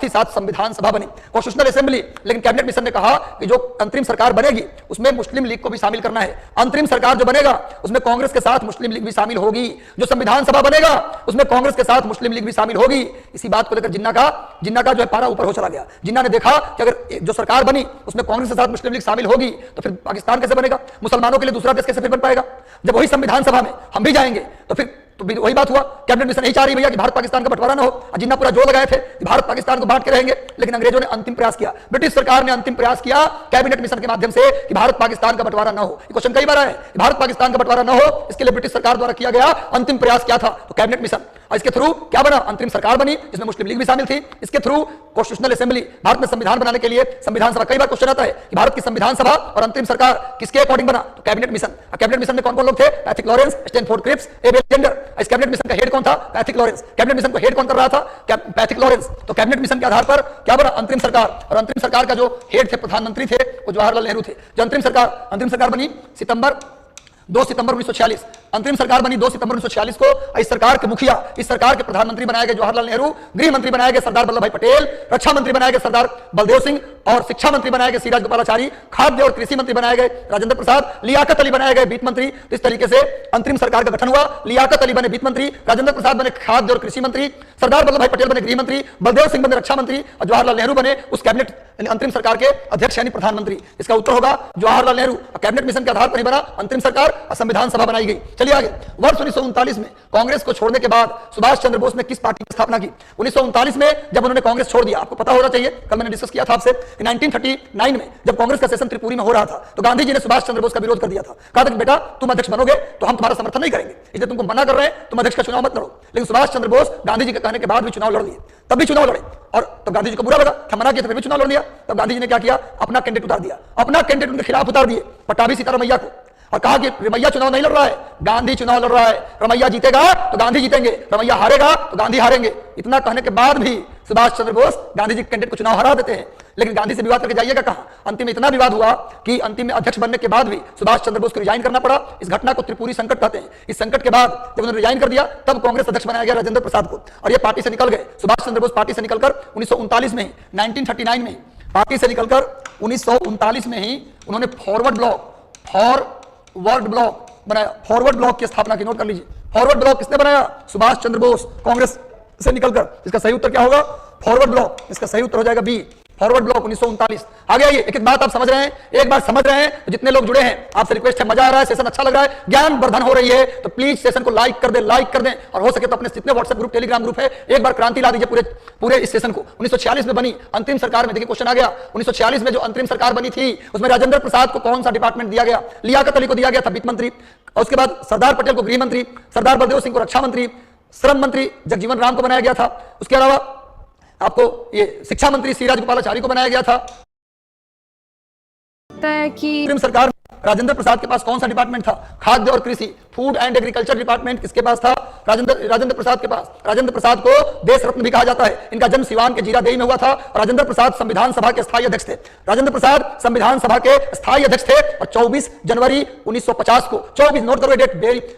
साथ संविधान सभा बनी, कॉन्स्टिट्यूशनल असेंबली। लेकिन कैबिनेट मिशन ने कहा कि जो अंतरिम सरकार बनेगी उसमें मुस्लिम लीग को भी शामिल करना है। अंतरिम सरकार जो बनेगा उसमें कांग्रेस के साथ मुस्लिम लीग भी शामिल होगी। जो संविधान सभा बनेगा उसमें कांग्रेस के साथ मुस्लिम लीग भी शामिल होगी। इसी बात को लेकर जिन्ना का जो है पारा ऊपर हो चला गया। जिन्ना ने देखा कि अगर जो सरकार बनी उसमें कांग्रेस के साथ मुस्लिम लीग शामिल होगी तो फिर पाकिस्तान कैसे बनेगा, मुसलमानों के लिए दूसरा देश कैसे फिर बन पाएगा। जब वही संविधान सभा में हम भी जाएंगे तो फिर वही बात हुआ। कैबिनेट मिशन नहीं चाह रही भैया कि भारत पाकिस्तान का बंटवारा ना हो। जिन्ना पूरा जोर लगाए थे कि भारत पाकिस्तान को बांट के रहेंगे, लेकिन अंग्रेजों ने अंतिम प्रयास किया, ब्रिटिश सरकार ने अंतिम प्रयास किया कैबिनेट मिशन के माध्यम से कि भारत पाकिस्तान का बंटवारा ना हो। क्वेश्चन कई बार आया कि भारत पाकिस्तान का बंटवारा ना हो, इसके लिए ब्रिटिश सरकार द्वारा किया गया अंतिम प्रयास क्या था, तो कैबिनेट मिशन। इसके थ्रू क्या बना, अंतरिम सरकार बनी जिसमें मुस्लिम लीग भी शामिल थी। इसके थ्रू कॉन्स्टिट्यूशनल असेंबली, भारत में संविधान बनाने के लिए संविधान सभा। कई बार क्वेश्चन आता है कि भारत की संविधान सभा और अंतरिम सरकार किसके अकॉर्डिंग बना, तो कैबिनेट मिशन। कैबिनेट मिशन में कौन कौन लोग थे, Pethick Lawrence, Stanford Cripps, AB Alexander. इस कैबिनेट मिशन का हेड कौन था, पैथिक लॉरेंस। कैबिनेट मिशन को हेड कौन कर रहा था, पैथिक लॉरेंस। तो कैबिनेट मिशन के आधार पर क्या बना, अंतरिम सरकार। और अंतरिम सरकार का जो हेड थे, प्रधानमंत्री थे, वो जवाहरलाल नेहरू थे। जो अंतरिम सरकार बनी 2 सितंबर 1946। अंतरिम सरकार बनी 2 सितंबर 1946 को। इस सरकार के मुखिया, इस सरकार के प्रधानमंत्री बनाए गए जवाहरलाल नेहरू, गृह मंत्री बनाए गए सरदार वल्लभ भाई पटेल, रक्षा मंत्री बनाए गए सरदार बलदेव सिंह और शिक्षा मंत्री बनाए गए सी राजगोपालाचारी, खाद्य और कृषि मंत्री बनाए गए राजेंद्र प्रसाद, लियाकत अली बनाए गए वित्त मंत्री। तो इस तरीके से अंतरिम सरकार का गठन हुआ। लियाकत अली बने वित्त मंत्री, राजेंद्र प्रसाद बने खाद्य और कृषि मंत्री, सरदार वल्लभ भाई पटेल बने गृह मंत्री, बलदेव सिंह बने रक्षा मंत्री और जवाहरलाल नेहरू बने उस कैबिनेट अंतरिम सरकार के अध्यक्ष यानी प्रधानमंत्री। इसका उत्तर होगा जवाहरलाल नेहरू। कैबिनेट मिशन के आधार पर ही बना अंतरिम सरकार और संविधान सभा बनाई गई। चलिए आगे। वर्ष 1939 में कांग्रेस को छोड़ने के बाद सुभाष चंद्र बोस ने किस पार्टी की स्थापना की। 1939 में जब उन्होंने कांग्रेस छोड़ दिया, आपको पता होना चाहिए, कल मैंने डिस्कस किया था आपसे, 1939 में जब कांग्रेस का सेशन त्रिपुरी में हो रहा था तो गांधी जी ने सुभाष चंद्र बोस का विरोध कर दिया था। कहा था कि बेटा तुम अध्यक्ष बनोगे तो हम तुम्हारा समर्थन नहीं करेंगे, इसलिए तुमको मना कर रहे हैं, तुम अध्यक्ष का चुनाव मत लड़ो। लेकिन सुभाष चंद्र बोस गांधी जी के कहने के बाद भी चुनाव लड़ लिए, तब भी चुनाव लड़े और तब गांधी जी को बुरा लगा, मना किया तो फिर भी चुनाव लड़ लिया। तब गांधी जी ने क्या किया, अपना कैंडिडेट उतार दिया, अपना कैंडिडेट उनके खिलाफ उतार दिए, पट्टाभी सीतारमैया को, और कहा कि रमैया चुनाव नहीं लड़ रहा है, गांधी चुनाव लड़ रहा है। रमैया जीतेगा तो गांधी जीतेंगे, रमैया हारेगा तो गांधी हारेंगे। इतना कहने के बाद भी सुभाष चंद्र बोस गांधी जी कैंडिडेट को चुनाव हरा देते हैं। लेकिन गांधी से विवाद करके जाइएगा कहां। अंतिम में इतना विवाद हुआ कि अंतिम में अध्यक्ष बनने के बाद भी सुभाष चंद्र बोस को रिजाइन करना पड़ा। इस घटना को त्रिपुरी संकट कहते हैं। इस संकट के बाद जब उन्होंने रिजाइन कर दिया तब कांग्रेस अध्यक्ष बनाया गया राजेंद्र प्रसाद को, और ये पार्टी से निकल गए। सुभाष चंद्र बोस पार्टी से निकलकर 1939 में 1939 में पार्टी से निकलकर 1939 में ही उन्होंने फॉरवर्ड ब्लॉक बनाया। फॉरवर्ड ब्लॉक की स्थापना की, नोट कर लीजिए। फॉरवर्ड ब्लॉक किसने बनाया, सुभाष चंद्र बोस, कांग्रेस से निकलकर। इसका सही उत्तर क्या होगा, फॉरवर्ड ब्लॉक। इसका सही उत्तर हो जाएगा बी, फॉरवर्ड ब्लॉक 1939। आगे आइए, एक एक बात आप समझ रहे हैं, एक बार समझ रहे हैं तो जितने लोग जुड़े हैं आपसे रिक्वेस्ट है, मजा आ रहा है, सेशन अच्छा लग रहा है, ज्ञान वर्धन हो रही है, तो प्लीज सेशन को लाइक कर दें और हो सके तो अपने जितने व्हाट्सएप ग्रुप, टेलीग्राम ग्रुप है, एक बार क्रांति ला दीजिए पूरे इस सेशन को। 1946 में बनी अंतरिम सरकार में, देखिए क्वेश्चन आ गया, 1946 में जो अंतरिम सरकार बनी थी उसमें राजेंद्र प्रसाद को कौन सा डिपार्टमेंट दिया गया, लियाकत अली को दिया गया था वित्त मंत्री, और उसके बाद सरदार पटेल को गृह मंत्री, सरदार बलदेव सिंह को रक्षा मंत्री, श्रम मंत्री जगजीवन राम को बनाया गया था। उसके अलावा आपको ये शिक्षा मंत्री सी राजगोपालाचारी को बनाया गया था। कि सरकार राजेंद्र प्रसाद के पास कौन सा डिपार्टमेंट था, खाद्य और कृषि, फूड एंड एग्रीकल्चर डिपार्टमेंट किसके पास था, राजेंद्र प्रसाद के पास। राजेंद्र प्रसाद को देश रत्न भी कहा जाता है। इनका जन्म सिवान के जीरादेई में हुआ था। राजेंद्र प्रसाद संविधान सभा के स्थायी अध्यक्ष थे। राजेंद्र प्रसाद संविधान सभा के स्थायी अध्यक्ष थे और 24 जनवरी 1950 को, 24 नोट करो date,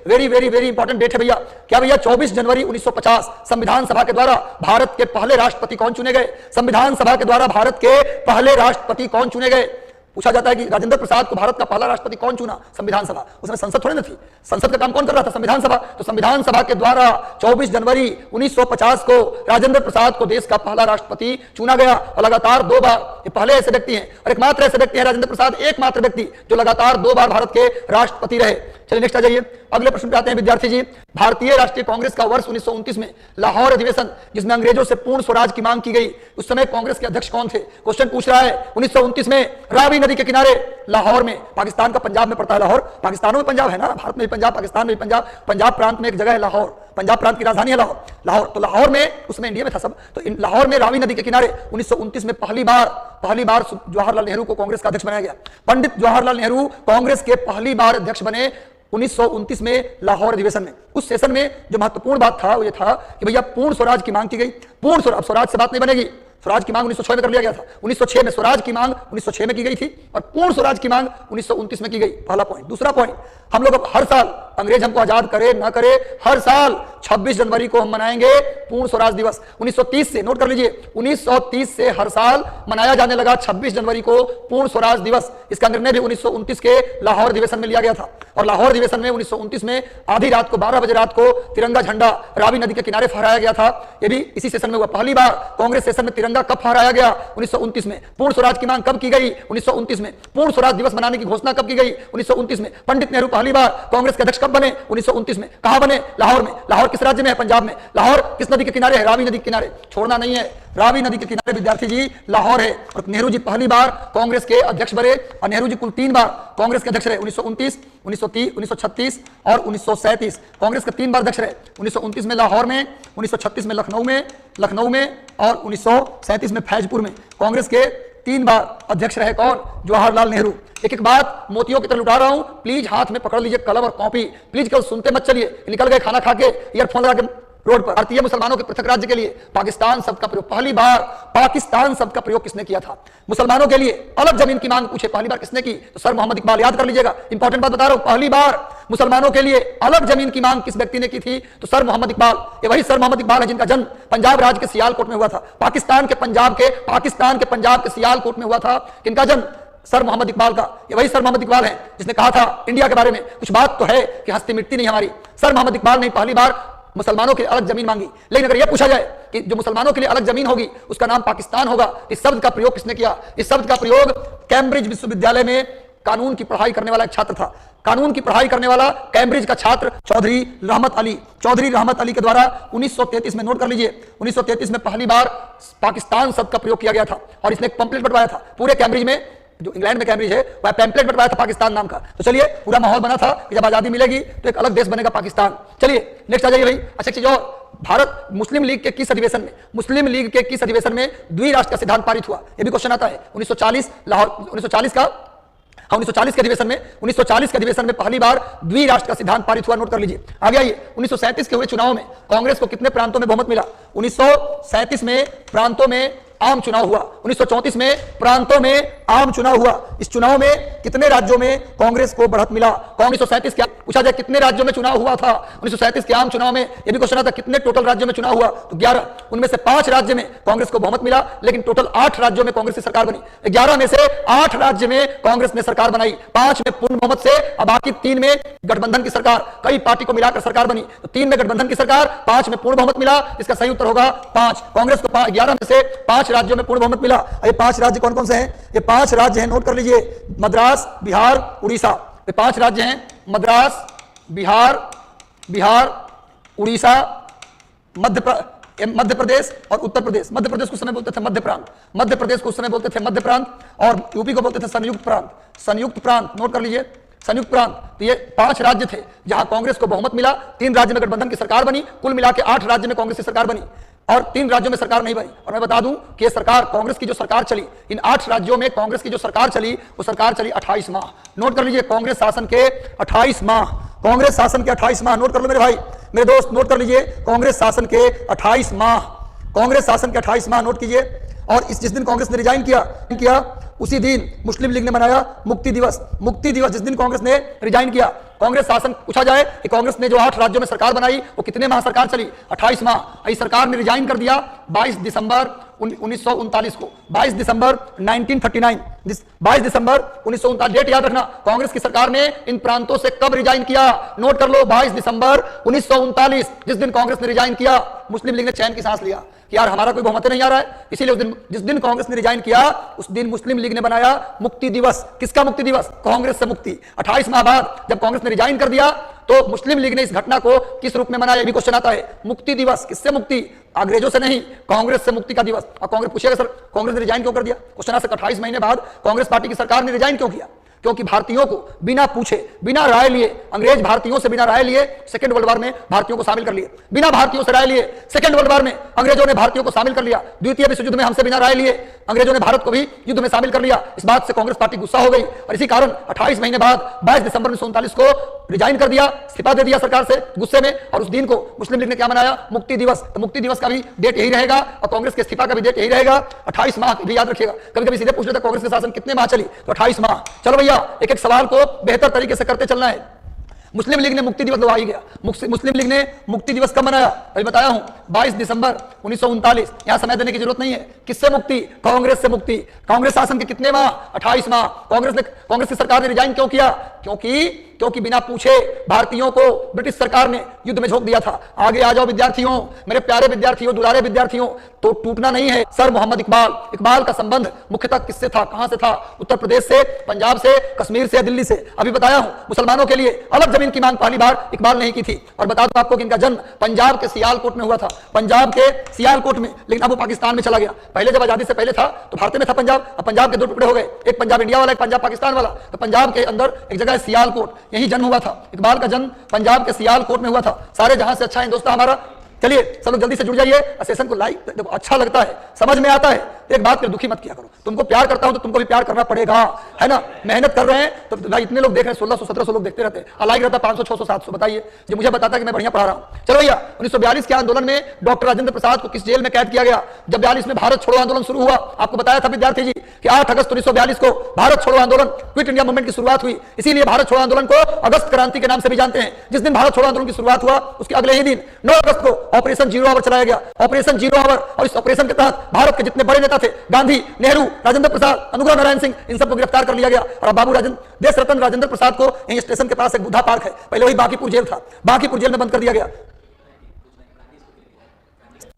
very very very important date है भैया। क्या भैया, 24 जनवरी 1950 संविधान सभा के द्वारा भारत के पहले राष्ट्रपति कौन चुने गए, संविधान सभा के द्वारा भारत के पहले राष्ट्रपति कौन चुने गए। पूछा जाता है कि राजेंद्र प्रसाद को भारत का पहला राष्ट्रपति कौन चुना, संविधान सभा। उसमें संसद थोड़ी ना थी, संसद का काम कौन कर रहा था, संविधान सभा। तो संविधान सभा के द्वारा 24 जनवरी 1950 को राजेंद्र प्रसाद को देश का पहला राष्ट्रपति चुना गया और लगातार 2 बार, ये पहले ऐसे व्यक्ति हैं और एकमात्र ऐसे व्यक्ति हैं राजेंद्र प्रसाद, एकमात्र व्यक्ति जो लगातार 2 बार भारत के राष्ट्रपति रहे। चलिए नेक्स्ट आ जाइए, अगले प्रश्न पे आते हैं विद्यार्थी जी। भारतीय राष्ट्रीय कांग्रेस का वर्ष 1929 में लाहौर अधिवेशन, जिसमें अंग्रेजों से पूर्ण स्वराज की मांग की गई, उस समय कांग्रेस के अध्यक्ष कौन थे। क्वेश्चन पूछ रहा है 1929 में रावी नदी के किनारे लाहौर में, पाकिस्तान का पंजाब में पड़ता है लाहौर, पाकिस्तान में पंजाब है ना, भारत में भी पंजाब, पाकिस्तान में भी पंजाब, पंजाब प्रांत में एक जगह है लाहौर, पंजाब प्रांत की राजधानी है लाहौर। तो लाहौर में, उसमें इंडिया में था सब, तो लाहौर में रावी नदी के किनारे 1929 में पहली बार जवाहरलाल नेहरू को कांग्रेस का अध्यक्ष बनाया गया। पंडित जवाहरलाल नेहरू कांग्रेस के पहली बार अध्यक्ष बने 1929 में लाहौर अधिवेशन में। उस सेशन में जो महत्वपूर्ण बात था वो ये था कि भैया पूर्ण स्वराज की मांग की गई। पूर्ण स्वराज, स्वराज से बात नहीं बनेगी, स्वराज की मांग 1906 में कर लिया गया था। 1906 में स्वराज की मांग 1906 में की गई थी और पूर्ण स्वराज की मांग 1929 में की गई। पहला पॉइंट। दूसरा पॉइंट, हम लोग अब हर साल अंग्रेज हमको आजाद करे ना करे, हर साल 26 जनवरी को हम मनाएंगे पूर्ण स्वराज दिवस। 1930 से, नोट कर लीजिए, 1930 से हर साल मनाया जाने लगा 26 जनवरी को पूर्ण स्वराज दिवस। इसका निर्णय भी 1929 के लाहौर अधिवेशन में लिया गया था। और लाहौर अधिवेशन में 1929 में आधी रात को 12 बजे रात को तिरंगा झंडा रावी नदी के किनारे फहराया गया था। यह भी इसी सेशन में हुआ। पहली बार कांग्रेस सेशन में तिरंगा कब फहराया गया? 1929 में। पूर्ण स्वराज की मांग कब की गई? 1929 में। पूर्ण स्वराज दिवस मनाने की घोषणा कब की गई? 1929 में। पंडित नेहरू पहली बार कांग्रेस के अध्यक्ष कब बने? 1929 में। कहां बने? लाहौर में। लाहौर किस राज्य में है? पंजाब में। लाहौर किस नदी के किनारे है? रावी नदी के किनारे। छोड़ना नहीं है, रावी नदी के किनारे विद्यार्थी जी लाहौर है। और नेहरू जी पहली बार कांग्रेस के अध्यक्ष बने और नेहरू जी कुल 3 बार कांग्रेस के अध्यक्ष रहे। 1929, 1930, 1936 और 1937 कांग्रेस के 3 बार अध्यक्ष रहे। 1929 में लाहौर में, 1936 में लखनऊ में और 1937 में फैजपुर में कांग्रेस के 3 बार अध्यक्ष रहे। कौन? जवाहरलाल नेहरू। एक एक बात मोतियों की तरह लुटा रहा हूं, प्लीज हाथ में पकड़ लीजिए कलम और कॉपी। प्लीज कल सुनते मत चलिए, निकल गए खाना खा के ईयरफोन लगा के रोड पर। भारतीय मुसलमानों के पृथक राज्य के लिए पाकिस्तान शब्द का प्रयोग, पहली बार पाकिस्तान शब्द का प्रयोग किसने किया था? मुसलमानों के लिए अलग जमीन की मांग पूछे पहली बार किसने की? तो सर मोहम्मद इकबाल। याद कर लीजिएगा, इंपॉर्टेंट बात बता रहा हूं, पहली बार मुसलमानों के लिए अलग जमीन की मांग किस व्यक्ति ने की थी? तो सर मोहम्मद इकबाल। ये वही सर मोहम्मद इकबाल है जिनका जन्म पंजाब राज्य के सियालकोट में हुआ था। पाकिस्तान के पंजाब के सियालकोट में हुआ था। किनका जन्म? सर मोहम्मद इकबाल का। ये वही सर मोहम्मद इकबाल है जिसने कहा था इंडिया के बारे में कुछ बात तो है कि हस्ती मिटती नहीं हमारी। सर मोहम्मद इकबाल ने पहली बार मुसलमानों के लिए अलग जमीन मांगी। लेकिन अगर यह पूछा जाए कि जो मुसलमानों के लिए अलग जमीन होगी उसका नाम पाकिस्तान होगा, इस शब्द का प्रयोग किसने किया? इस शब्द का प्रयोग कैम्ब्रिज विश्वविद्यालय में कानून की पढ़ाई करने वाला एक छात्र था। कानून की पढ़ाई करने वाला कैम्ब्रिज का छात्र चौधरी रहमत अली के द्वारा 1933 में, नोट कर लीजिए, 1933 में पहली बार पाकिस्तान शब्द का प्रयोग किया गया था। और इसने एक पंपलेट बंटवाया था पूरे कैम्ब्रिज में, जो इंग्लैंड में कैम्ब्रिज है, वह पैम्पलेट बंटवाया था पाकिस्तान नाम का। तो चलिए, पूरा माहौल बना था कि जब आजादी मिलेगी तो एक अलग देश बनेगा पाकिस्तान। चलिए नेक्स्ट आ जाइए भाई। अच्छा चीज और, भारत मुस्लिम लीग के किस अधिवेशन में द्विराष्ट्र का सिद्धांत पारित हुआ? यह भी क्वेश्चन आता है। 1940 लाहौर, 1940 के अधिवेशन में पहली बार द्विराष्ट्र का सिद्धांत पारित हुआ। नोट कर लीजिए। आगे आइए, 1937 के हुए चुनाव में कांग्रेस को कितने प्रांतों में बहुमत मिला? 1937 में प्रांतों में आम चुनाव हुआ। 1934 में प्रांतों में आम चुनाव हुआ। इस चुनाव में कितने राज्यों में कांग्रेस को बढ़त मिला? 1937 क्या पूछा जाए कितने राज्यों में चुनाव हुआ था? 1937 के आम चुनाव में यह भी क्वेश्चन आता कितने टोटल राज्यों में चुनाव हुआ? तो 11। उनमें से 5 राज्य में कांग्रेस को बहुमत मिला, लेकिन टोटल 8 राज्यों में कांग्रेस की सरकार बनी। 11 में से 8 राज्य में कांग्रेस ने सरकार बनाई, 5 में पूर्ण बहुमत से, और बाकी 3 में गठबंधन की सरकार, कई पार्टी को मिलाकर सरकार बनी। तो 3 में गठबंधन की सरकार, 5 में पूर्ण बहुमत मिला। इसका सही उत्तर होगा 5। कांग्रेस को 11 में से 5 राज्यों में पूर्ण बहुमत मिला। ये 5 राज्य कौन कौन से हैं? ये 5 राज्य हैं, नोट कर लीजिए, मद्रास, बिहार, उड़ीसा। ये 5 राज्य हैं, मद्रास, बिहार, उड़ीसा, मध्य प्रदेश और उत्तर प्रदेश। मध्य प्रदेश को उस समय बोलते थे मध्य प्रांत, और यूपी को बोलते थे संयुक्त प्रांत। नोट कर लीजिए, संयुक्त प्रांत। तो ये 5 राज्य थे जहां कांग्रेस को बहुमत मिला। 3 राज्य में गठबंधन की सरकार बनी, कुल मिला के 8 राज्य में कांग्रेस की सरकार बनी, और 3 राज्यों में सरकार नहीं बनी। और मैं बता दूं कि ये सरकार, कांग्रेस की जो सरकार चली, इन 8 राज्यों में कांग्रेस की जो सरकार चली, वो सरकार चली 28 माह। नोट कर लीजिए, कांग्रेस शासन के 28 माह, नोट कर लो मेरे भाई, मेरे दोस्त, नोट कर लीजिए, कांग्रेस शासन के 28 माह नोट कीजिए। और जिस दिन कांग्रेस ने रिजाइन किया उसी दिन मुस्लिम लीग ने मनाया मुक्ति दिवस। जिस दिन कांग्रेस ने रिजाइन किया, कांग्रेस शासन पूछा जाए कि कांग्रेस ने जो 8 राज्यों में सरकार बनाई वो कितने माह सरकार चली? 28 माह। इस सरकार ने रिजाइन कर दिया 22 दिसंबर 1939 को, 22 दिसंबर 1939, डेट याद रखना। कांग्रेस की सरकार ने इन प्रांतों से कब रिजाइन किया? नोट कर लो, 22 दिसंबर 1939, जिस दिन कांग्रेस ने रिजाइन किया। मुस्लिम लीग ने चैन की सांस लिया कि यार हमारा कोई बहुमत नहीं आ रहा है, इसीलिए उस दिन, जिस दिन कांग्रेस ने रिजाइन किया, उस दिन मुस्लिम लीग ने बनाया मुक्ति दिवस। किसका मुक्ति दिवस? कांग्रेस से मुक्ति। 28 माह बाद जब कांग्रेस ने रिजाइन कर दिया तो मुस्लिम लीग ने इस घटना को किस रूप में मनाया? भी क्वेश्चन आता है। मुक्ति दिवस। किससे मुक्ति? अंग्रेजों से नहीं, कांग्रेस से मुक्ति का दिवस। और कांग्रेस पूछेगा सर कांग्रेस ने रिजाइन क्यों कर दिया? क्वेश्चन आ सकता 28 महीने बाद कांग्रेस पार्टी की सरकार ने रिजाइन क्यों किया? क्योंकि भारतीयों को बिना पूछे, बिना राय लिए, अंग्रेज भारतीयों से बिना राय लिए सेकेंड वर्ल्ड वॉर में भारतीयों को शामिल कर लिए। बिना भारतीयों से राय लिए सेकेंड वर्ल्ड वॉर में अंग्रेजों ने भारतीयों को शामिल कर लिया। द्वितीय विश्व युद्ध में हमसे बिना राय लिए अंग्रेजों ने भारत को भी युद्ध में शामिल कर लिया। इस बात से कांग्रेस पार्टी गुस्सा हो गई और इसी कारण 28 महीने बाद 22 दिसंबर 1939 को रिजाइन कर दिया, इस्तीफा दे दिया सरकार से गुस्से में। और उस दिन को मुस्लिम लीग ने क्या मनाया? मुक्ति दिवस। तो मुक्ति दिवस का भी डेट यही रहेगा और कांग्रेस के इस्तीफा का भी डेट यही रहेगा, 28 माह। भी याद रखिएगा, कभी कभी सीधे पूछ लेते कांग्रेस के शासन कितने माह चली, तो 28 माह। चलो भैया, एक एक सवाल को बेहतर तरीके से करते चलना है। मुस्लिम लीग ने मुक्ति दिवस आ ही गया। मुस्लिम लीग ने मुक्ति दिवस कब मनाया? अभी बताया हूं, 22 दिसंबर 1939। यहां समय देने की जरूरत नहीं है। किससे मुक्ति? कांग्रेस से मुक्ति। कांग्रेस शासन के कितने माह? 28 माह। कांग्रेस की सरकार ने रिजाइन क्यों किया? क्योंकि बिना पूछे भारतीयों को ब्रिटिश सरकार ने युद्ध में झोंक दिया था। आगे आ जाओ विद्यार्थियों, मेरे प्यारे विद्यार्थियों, दुलारे विद्यार्थियों, तो टूटना नहीं है। सर मोहम्मद इकबाल का संबंध मुख्यतः किससे था? कहां से था? उत्तर प्रदेश से, पंजाब से, कश्मीर से, दिल्ली से। अभी बताया हूं, मुसलमानों के लिए अलग जमीन की मांग पहली बार इकबाल ने ही की थी। और बता दूं आपको कि इनका जन्म पंजाब के सियालकोट में हुआ था। पंजाब के सियालकोट में, लेकिन अब वो पाकिस्तान में चला गया। पहले जब आजादी से पहले था तो भारत में था पंजाब। अब पंजाब के दो टुकड़े हो गए, एक पंजाब इंडिया वाला, एक पंजाब पाकिस्तान वाला। तो पंजाब के अंदर एक जगह है सियालकोट, यही जन्म हुआ था। इकबाल का जन्म पंजाब के सियालकोट में हुआ था। सारे जहां से अच्छा हिंदुस्तान हमारा। चलिए सब लोग जल्दी से जुड़ जाइए। सेशन को लाइक, देखो अच्छा लगता है, समझ में आता है। एक बात पर दुखी मत किया करो। तुमको प्यार करता हूं तो तुमको भी प्यार करना पड़ेगा, है ना। मेहनत कर रहे हैं तो भाई इतने लोग देख रहे हैं, 1600-1700 लोग देखते रहते हैं। लाइक रहता 500, 600, 700। बताइए जो मुझे बताता है कि मैं बढ़िया पढ़ा रहा हूं। चलो भैया, 1942 के आंदोलन में डॉक्टर राजेंद्र प्रसाद को किस जेल में कैद किया गया? जब 42 में भारत छोड़ो आंदोलन शुरू हुआ, आपको बताया था विद्यार्थी जी कि 8 अगस्त 1942 को भारत छोड़ो आंदोलन, क्विट इंडिया मूवमेंट की शुरुआत हुई। इसीलिए भारत छोड़ो आंदोलन को अगस्त क्रांति के नाम से भी जानते हैं। जिस दिन भारत छोड़ो आंदोलन की शुरुआत हुआ उसके अगले ही दिन 9 अगस्त को ऑपरेशन जीरो आवर चलाया गया। ऑपरेशन जीरो आवर, और इस ऑपरेशन के तहत भारत के जितने बड़े नेता थे, गांधी, नेहरू, राजेंद्र प्रसाद, अनुग्रह नारायण सिंह, इन सबको गिरफ्तार कर लिया गया। और बाबू देश रत्न राजेंद्र प्रसाद को यहीं स्टेशन के पास एक बुद्धा पार्क है, पहले वही बांकीपुर जेल था, बांकीपुर जेल में बंद कर दिया गया।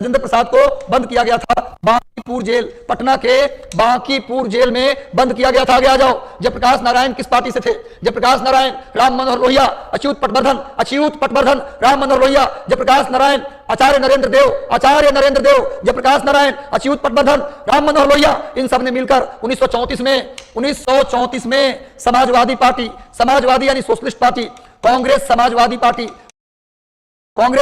राजेंद्र प्रसाद को बंद किया गया था बांकीपुर जेल, पटना के बांकीपुर जेल में बंद किया गया था। आगे आ जाओ, जयप्रकाश नारायण किस पार्टी से थे? जयप्रकाश नारायण, राम मनोहर लोहिया, अच्युत पटवर्धन, राम मनोहर लोहिया, जयप्रकाश नारायण, आचार्य नरेंद्र देव, जयप्रकाश नारायण, अच्युत पटवर्धन, राम मनोहर लोहिया, इन सब ने मिलकर 1934 में समाजवादी यानी socialist party, Congress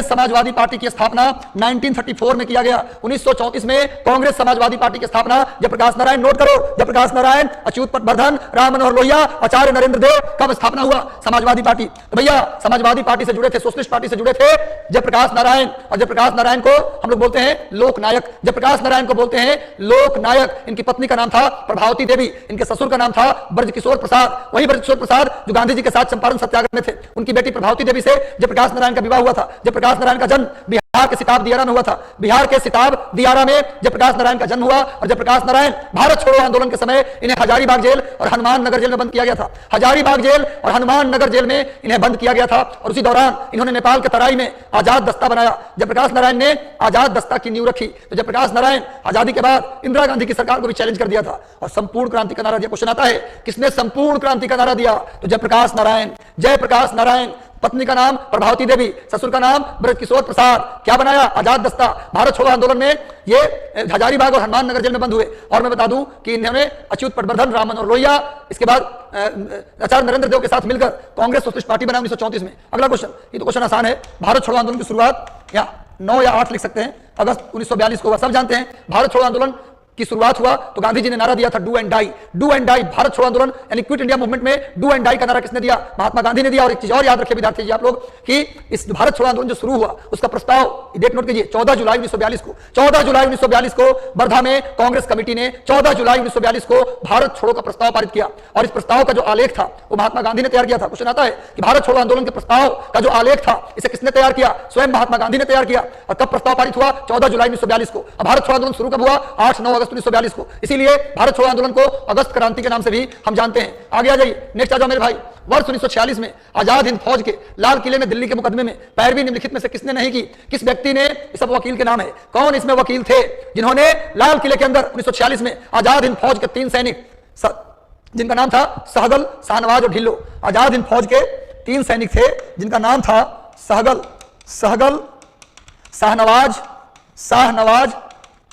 Samajwadi party की स्थापना 1934 में किया गया। 1934 में कांग्रेस समाजवादी पार्टी की स्थापना जयप्रकाश नारायण, नोट करो, जयप्रकाश नारायण, अच्युत पटवर्धन, राम मनोहर लोहिया, आचार्य नरेंद्र देव, कब स्थापना हुआ समाजवादी पार्टी? तो भैया समाजवादी पार्टी से जुड़े थे, सोशलिस्ट पार्टी से जुड़े थे जयप्रकाश नारायण। और जयप्रकाश नारायण को हम लोग बोलते हैं लोकनायक। जयप्रकाश नारायण को बोलते हैं लोकनायक। इनकी पत्नी का नाम था प्रभावती देवी, इनके ससुर का नाम था ब्रजकिशोर प्रसाद। वही ब्रजकिशोर प्रसाद जो गांधी जी के साथ चंपारण सत्याग्रह में थे, उनकी बेटी प्रभावती देवी से जयप्रकाश नारायण का विवाह हुआ था। जयप्रकाश नारायण का जन्म बिहार के सिताब दियारा में हुआ था। बिहार के सिताब दियारा में जयप्रकाश नारायण का जन्म हुआ। और जयप्रकाश नारायण भारत छोड़ो आंदोलन के समय इन्हें हजारीबाग जेल और हनुमान नगर जेल में बंद किया गया था। हजारीबाग जेल और हनुमान नगर जेल में इन्हें बंद किया गया था। और उसी दौरान इन्होंने नेपाल के तराई में आजाद दस्ता बनाया। जयप्रकाश नारायण ने आजाद दस्ता की नींव रखी। तो जयप्रकाश नारायण आजादी के बाद इंदिरा गांधी की सरकार को भी चैलेंज कर दिया था और संपूर्ण क्रांति का नारा दिया। क्वेश्चन आता है किसने संपूर्ण क्रांति का नारा दिया? तो जयप्रकाश नारायण। पत्नी का नाम प्रभावती देवी, ससुर का नाम ब्रजकिशोर प्रसाद। क्या बनाया? आजाद दस्ता। भारत छोड़ो आंदोलन में ये हजारीबाग और हनुमान नगर जेल में बंद हुए। और मैं बता दूं कि इन्होंने अच्युत पटवर्धन, राम मनोहर लोहिया, इसके बाद आचार्य नरेंद्र देव के साथ मिलकर कांग्रेस सोशलिस्ट पार्टी बनाई 1934 में। अगला क्वेश्चन, ये तो क्वेश्चन आसान है। भारत छोड़ो आंदोलन की शुरुआत या 9 या 8 लिख सकते हैं, अगस्त 1942 को हुआ। सब जानते हैं भारत छोड़ो आंदोलन की शुरुआत हुआ तो गांधी जी ने नारा दिया था डू एंड डाई। भारत छोड़ो आंदोलन यानी क्विट इंडिया मूवमेंट में डू एंड डाई का नारा किसने दिया? महात्मा गांधी ने दिया। और एक चीज और याद रखिए विद्यार्थी जी आप लोग कि इस भारत छोड़ो आंदोलन जो शुरू हुआ उसका प्रस्ताव डेट नोट कीजिए 14 जुलाई 1942 को वर्धा में कांग्रेस कमेटी ने 14 जुलाई 1942 को भारत छोड़ो का प्रस्ताव पारित किया। और इस प्रस्ताव का जो आलेख था वो महात्मा गांधी ने तैयार किया था। क्वेश्चन आता है कि भारत छोड़ो आंदोलन के प्रस्ताव का जो आलेख था इसे किसने तैयार किया? स्वयं महात्मा गांधी ने तैयार किया। और कब प्रस्ताव पारित हुआ? 14 जुलाई 1942 को। अब भारत छोड़ो आंदोलन शुरू कब हुआ? 8-9 अगस्त 1942 को। इसीलिए भारत छोड़ो आंदोलन को अगस्त क्रांति के नाम से भी हम जानते हैं। आगे आ जाइए, नेक्स्ट आ जाओ मेरे भाई। वर्ष 1946 में आजाद हिंद फौज के लाल किले में दिल्ली के मुकदमे में पैरवी निम्नलिखित में से किसने नहीं की? किस व्यक्ति ने? सब वकील के नाम है। कौन इसमें वकील थे जिन्होंने लाल किले के अंदर 1946 में आजाद हिंद फौज के 3 सैनिक जिनका नाम था सहगल, शाहनवाज और ढिल्लो। आजाद हिंद फौज के 3 सैनिक थे जिनका नाम था सहगल, शाहनवाज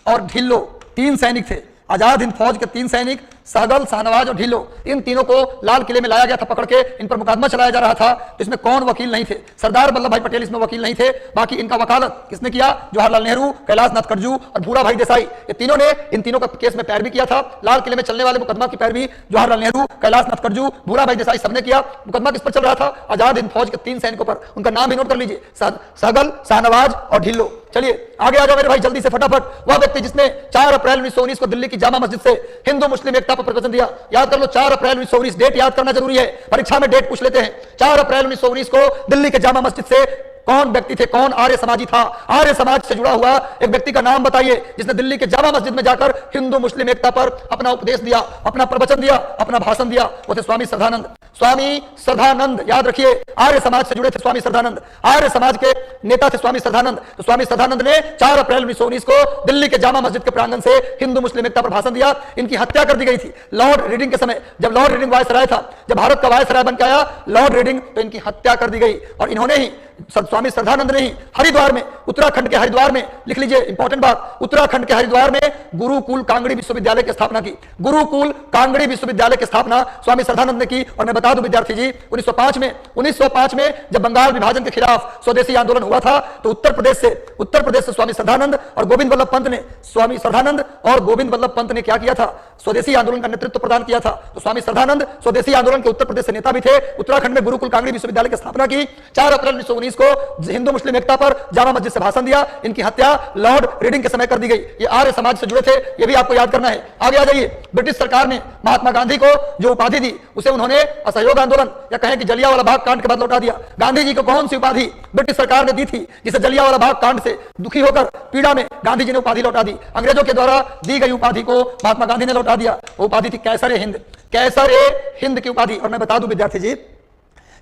और ढिल्लो। 3 सैनिक थे आजाद हिंद फौज के 3 सैनिक, सहगल, शाहनवाज और ढिल्लो। इन तीनों को लाल किले में लाया गया था पकड़ के, इन पर मुकदमा चलाया जा रहा था। तो इसमें कौन वकील नहीं थे? सरदार वल्लभ भाई पटेल इसमें वकील नहीं थे। बाकी इनका वकालत किसने किया? जवाहरलाल नेहरू, कैलाशनाथ कटजू और भूरा भाई देसाई। ये तीनों ने इन तीनों का केस में पैरवी किया था। लाल किले में चलने वाले मुकदमा की पैरवी जवाहरलाल नेहरू, कैलाशनाथ कटजू, भूरा भाई देसाई सबने किया। मुकदमा किस पर चल रहा था? आजाद हिंद फौज के 3 सैनिकों पर। उनका नाम भी नोट कर लीजिए, सहगल, शाहनवाज और ढिल्लो। चलिए आगे आ जाओ मेरे भाई जल्दी से फटाफट। वह व्यक्ति जिसने 4 अप्रैल 1919 को दिल्ली की जामा मस्जिद से हिंदू मुस्लिम एकता पर प्रवचन दिया। याद कर लो 4 अप्रैल 1919, डेट याद करना जरूरी है, परीक्षा में डेट पूछ लेते हैं। 4 अप्रैल 1919 को दिल्ली के जामा मस्जिद से कौन व्यक्ति थे, कौन आर्य समाजी था? आर्य समाज से जुड़ा हुआ एक व्यक्ति का नाम बताइए जिसने दिल्ली के जामा मस्जिद में जाकर हिंदू मुस्लिम एकता पर अपना उपदेश दिया, अपना प्रवचन दिया, अपना भाषण दिया। वो थे स्वामी श्रद्धानंद। स्वामी श्रद्धानंद याद रखिए, आर्य समाज से जुड़े थे स्वामी श्रद्धानंद, आर्य समाज के नेता थे स्वामी श्रद्धानंद। तो स्वामी श्रद्धानंद ने 4 अप्रैल 1919 को दिल्ली के जामा मस्जिद के प्रांगण से हिंदू मुस्लिम एकता पर भाषण दिया। इनकी हत्या कर दी गई थी लॉर्ड रीडिंग के समय, जब लॉर्ड रीडिंग वायसराय था, जब भारत का वायसराय बन के आया लॉर्ड रीडिंग, तो इनकी हत्या कर दी गई। और इन्होंने ही, स्वामी श्रद्धानंद ने ही हरिद्वार में, उत्तराखंड के हरिद्वार में, लिख लीजिए इंपॉर्टेंट बात, उत्तराखंड के हरिद्वार में गुरुकुल कांगड़ी विश्वविद्यालय की स्थापना की। गुरुकुल कांगड़ी विश्वविद्यालय की स्थापना स्वामी श्रद्धानंद ने की। और मैं बता दूं विद्यार्थी जी, 1905 में जब बंगाल विभाजन के खिलाफ स्वदेशी आंदोलन हुआ था, तो उत्तर प्रदेश से स्वामी श्रद्धानंद और गोविंद वल्लभ पंत ने, स्वामी श्रद्धानंद और गोविंद वल्लभ पंत ने क्या किया था? स्वदेशी आंदोलन का नेतृत्व प्रदान किया था। तो स्वामी श्रद्धानंद स्वदेशी आंदोलन के उत्तर प्रदेश से नेता भी थे। उत्तराखंड में गुरुकुल कांगड़ी विश्वविद्यालय की स्थापना की। 4 अप्रैल 1919 को हिंदू मुस्लिम एकता पर जामा मस्जिद से भाषण दिया। इनकी हत्या लॉर्ड रीडिंग के समय कर दी गई। ये आर्य समाज से जुड़े थे, ये भी आपको याद करना है। आगे आ जाइए। ब्रिटिश सरकार ने महात्मा गांधी को जो उपाधि दी, उसे उन्होंने असहयोग आंदोलन या कहें कि जलियांवाला बाग कांड के बाद लौटा दिया। गांधी जी को कौन सी उपाधि ब्रिटिश सरकार ने दी थी, जिसे जलियांवाला बाग कांड से दुखी होकर पीड़ा में गांधी जी ने उपाधि लौटा दी? अंग्रेजों के द्वारा दी गई उपाधि को महात्मा गांधी ने लौटा दिया। वो उपाधि थी कैसर-ए हिंद, कैसर-ए हिंद की उपाधि। और मैं बता दूं विद्यार्थी जी,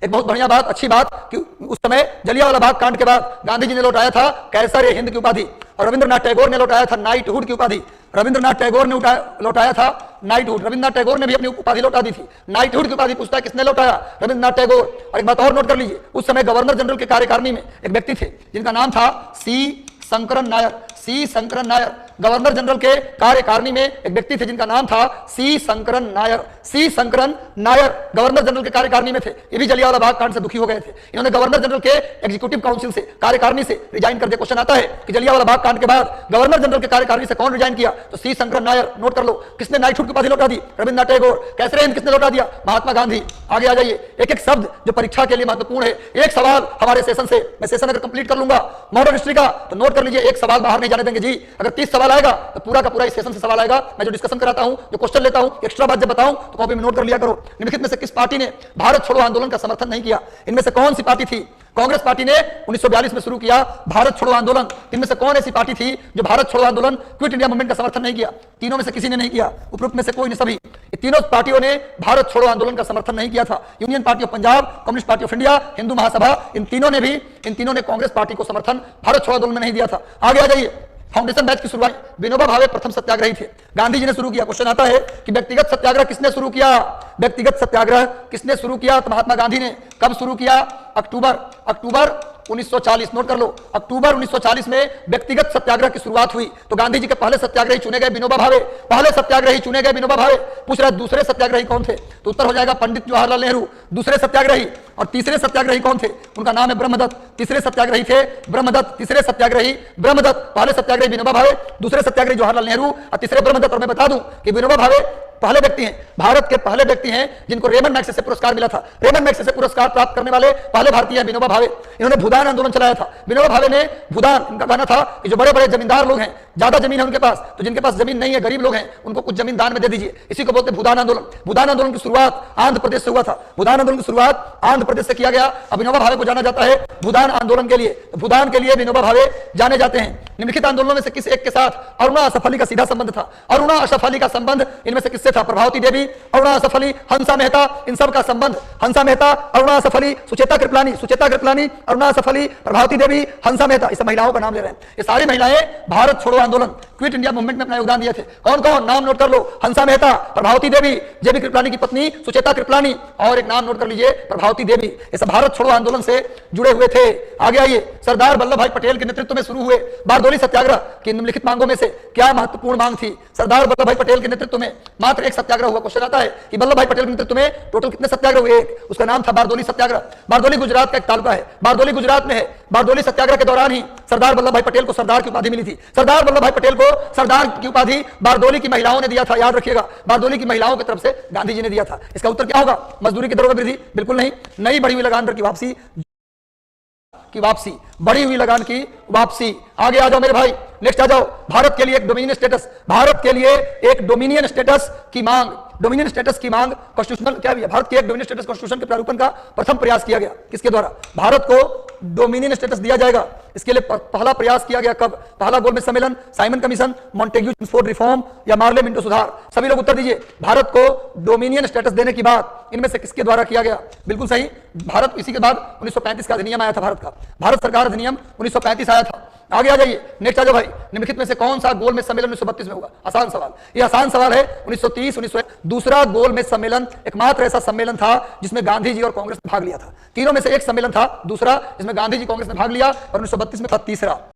एक बहुत बढ़िया बात, अच्छी बात, कि उस समय जलियांवाला बाग कांड के बाद गांधी जी ने लौटाया था कैसर-ए-हिंद की उपाधि, और रविंद्रनाथ टैगोर ने लौटाया था नाइटहुड की उपाधि। रविंद्रनाथ टैगोर ने लौटाया था नाइटहुड। रविंद्रनाथ टैगोर ने भी अपनी उपाधि लौटा दी थी। नाइटहुड की उपाधि पूछता है किसने लौटाया? रविंद्रनाथ टैगोर। और एक बात और नोट कर लीजिए, उस समय गवर्नर जनरल के कार्यकारिणी में एक व्यक्ति थे जिनका नाम था सी शंकरन नायर। सी शंकरन नायर गवर्नर जनरल के कार्यकारिणी में एक व्यक्ति थे जिनका नाम था सी शंकरन नायर। सी शंकरन नायर गवर्नर जनरल के कार्यकारिणी में थे। ये भी जलियांवाला बाग कांड से दुखी हो गए थे। इन्होंने गवर्नर जनरल के एग्जीक्यूटिव काउंसिल से, कार्यकारिणी से रिजाइन कर दिया। क्वेश्चन आता है कि जलियांवाला बाग कांड के बाद गवर्नर जनरल के कार्यकारिणी से कौन रिजाइन किया? तो सी शंकरन नायर। नोट कर लो, किसने नाइटहुड की उपाधि लौटा दी? रविंद्रनाथ टैगोर। कैसर-ए-हिंद किसने लौटा दिया? महात्मा गांधी। आगे आ जाइए। एक एक शब्द जो परीक्षा के लिए महत्वपूर्ण है। एक सवाल हमारे सेशन से, मैं सेशन अगर कंप्लीट कर लूंगा मॉडर्न हिस्ट्री का, तो नोट कर लीजिए, एक सवाल बाहर नहीं जाने देंगे जी। अगर 30 सवाल आएगा तो पूरा का पूरा इस सेशन से सवाल आएगा। मैं जो डिस्कशन कराता हूं, जो क्वेश्चन लेता हूं, एक्स्ट्रा बात जब बताऊं तो कॉपी में नोट कर लिया करो। निम्नलिखित में से किस पार्टी ने भारत छोड़ो आंदोलन का समर्थन नहीं किया? इनमें से कौन सी पार्टी थी? कांग्रेस पार्टी ने 1942 में शुरू किया भारत छोड़ो आंदोलन। इनमें से कौन ऐसी पार्टी थी जो भारत छोड़ो आंदोलन, क्विट इंडिया मूवमेंट का समर्थन नहीं किया? तीनों में से किसी ने नहीं किया। उपरोक्त में से कोई नहीं, सभी ये तीनों पार्टियों ने भारत छोड़ो आंदोलन का समर्थन नहीं किया था। Union party of Punjab, communist party of India, Hindu Mahasabha, इन तीनों ने कांग्रेस पार्टी को समर्थन भारत छोड़ो आंदोलन में नहीं दिया था। आगे आ जाइए। फाउंडेशन बैच की शुरुआत विनोबा भावे प्रथम सत्याग्रही थे, गांधी जी ने शुरू किया। क्वेश्चन आता है कि व्यक्तिगत सत्याग्रह किसने शुरू किया? व्यक्तिगत सत्याग्रह किसने शुरू किया? तो महात्मा गांधी ने। कब शुरू किया? अक्टूबर 1940। नोट कर लो, अक्टूबर 1940 में व्यक्तिगत सत्याग्रह की शुरुआत हुई। तो गांधी जी के पहले सत्याग्रही चुने गए विनोबा भावे। पहले सत्याग्रही चुने गए विनोबा भावे। पूछ रहा है दूसरे सत्याग्रही कौन थे? तो उत्तर हो जाएगा पंडित जवाहरलाल नेहरू, दूसरे सत्याग्रही। और तीसरे सत्याग्रही कौन थे? उनका नाम है ब्रह्मदत्त। तीसरे सत्याग्रही थे ब्रह्मदत्त। तीसरे सत्याग्रही ब्रह्मदत्त। पहले सत्याग्रही विनोबा भावे, दूसरे सत्याग्रही जवाहरलाल नेहरू और तीसरे ब्रह्मदत्त। और मैं बता दूं कि विनोबा भावे पहले व्यक्ति हैं, भारत के पहले व्यक्ति हैं जिनको रेमन मैग्सेसे पुरस्कार मिला था। रेमन मैग्सेसे पुरस्कार प्राप्त करने वाले पहले भारतीय हैं विनोबा भावे। इन्होंने भूदान आंदोलन चलाया था। विनोबा भावे ने भूदान, इनका कहना था कि जो बड़े बड़े जमींदार लोग हैं, ज्यादा जमीन है उनके पास, तो जिनके पास जमीन नहीं है, गरीब लोग हैं, उनको कुछ जमीन दान में दे दीजिए। इसी को बोलते भूदान आंदोलन। भूदान आंदोलन की शुरुआत आंध्र प्रदेश से हुआ था। भूदान आंदोलन की शुरुआत आंध्र प्रदेश से किया गया। अब विनोबा भावे को जाना जाता है भूदान आंदोलन के लिए। तो भूदान के लिए विनोबा भावे जाने जाते हैं। निम्नलिखित आंदोलनों में से किस एक के साथ अरुणा असफ अली का सीधा संबंध था? अरुणा असफ अली का संबंध इनमें से किससे था? प्रभावती देवी, अरुणा असफ अली, हंसा मेहता, इन सब का संबंध। हंसा मेहता, अरुणा असफ अली, सुचेता कृपलानी, अरुणा असफ अली, प्रभावती देवी, हंसा मेहता, इस महिलाओं का नाम ले रहे हैं। ये सारी महिलाएं भारत छोड़ो आंदोलन, क्विट इंडिया मूवमेंट में अपना योगदान दिए थे। कौन कौन? नाम नोट कर लो। हंसा मेहता, प्रभावती देवी, जेबी कृपलानी की पत्नी सुचेता कृपलानी, और एक नाम नोट कर लीजिए प्रभावती देवी। ये सब भारत छोड़ो आंदोलन से जुड़े हुए थे। आगे आइए। सरदार वल्लभ भाई पटेल के नेतृत्व में शुरू हुए बारदोली सत्याग्रह की निम्नलिखित मांगों में से क्या महत्वपूर्ण मांग थी? सरदार वल्लभ भाई पटेल के नेतृत्व में मात्र एक सत्याग्रह हुआ। क्वेश्चन आता है कि वल्लभ भाई पटेल के नेतृत्व में टोटल कितने सत्याग्रह हुए? एक। उसका नाम था बारदोली सत्याग्रह। बारदोली गुजरात का एक तालुका है, बारदोली गुजरात में है। बारदोली सत्याग्रह के दौरान ही सरदार वल्लभ भाई पटेल को सरदार की उपाधि मिली थी। सरदार वल्लभ भाई पटेल को सरदार की उपाधि बारदोली की महिलाओं ने दिया था। याद रखिएगा, बारदोली की महिलाओं की तरफ से गांधी जी ने दिया था। इसका उत्तर क्या होगा? मजदूरी की दरों में वृद्धि? बिल्कुल नहीं। नई बढ़ी हुई लगान दर की वापसी। की वापसी, बढ़ी हुई लगान की वापसी। आगे आ जाओ मेरे भाई, नेक्स्ट आ जाओ। भारत के लिए एक डोमिनियन स्टेटस, भारत के लिए एक डोमिनियन स्टेटस की मांग, डोमिनियन स्टेटस की मांग कॉन्स्टिट्यूशनल क्या भी है, भारत के एक डोमिनियन स्टेटस कॉन्स्टिट्यूशन के प्रारूपण का प्रथम प्रयास किया गया। किसके द्वारा? भारत को डोमिनियन स्टेटस दिया जाएगा, इसके लिए पहला प्रयास किया गया कब? पहला गोलमेज सम्मेलन, Simon commission, Montagu Chelmsford reform या मार्ले मिंटो सुधार? सभी लोग उत्तर दीजिए। भारत को डोमिनियन स्टेटस देने की बात इनमें से किसके द्वारा किया गया? बिल्कुल सही, भारत। इसी के बाद 1935 का अधिनियम आया था, भारत का भारत सरकार अधिनियम 1935 आया था। आगे आ जाइए, नेक्स्ट आ जाओ भाई। निम्नलिखित में से कौन सा गोलमेज सम्मेलन 1932 में होगा? आसान सवाल, ये आसान सवाल है। 1930, 1901 दूसरा गोलमेज सम्मेलन एकमात्र ऐसा सम्मेलन था जिसमें गांधी जी और कांग्रेस ने भाग लिया था। तीनों में से एक सम्मेलन था दूसरा जिसमें गांधी जी कांग्रेस ने भाग लिया, और 1932 में था तीसरा।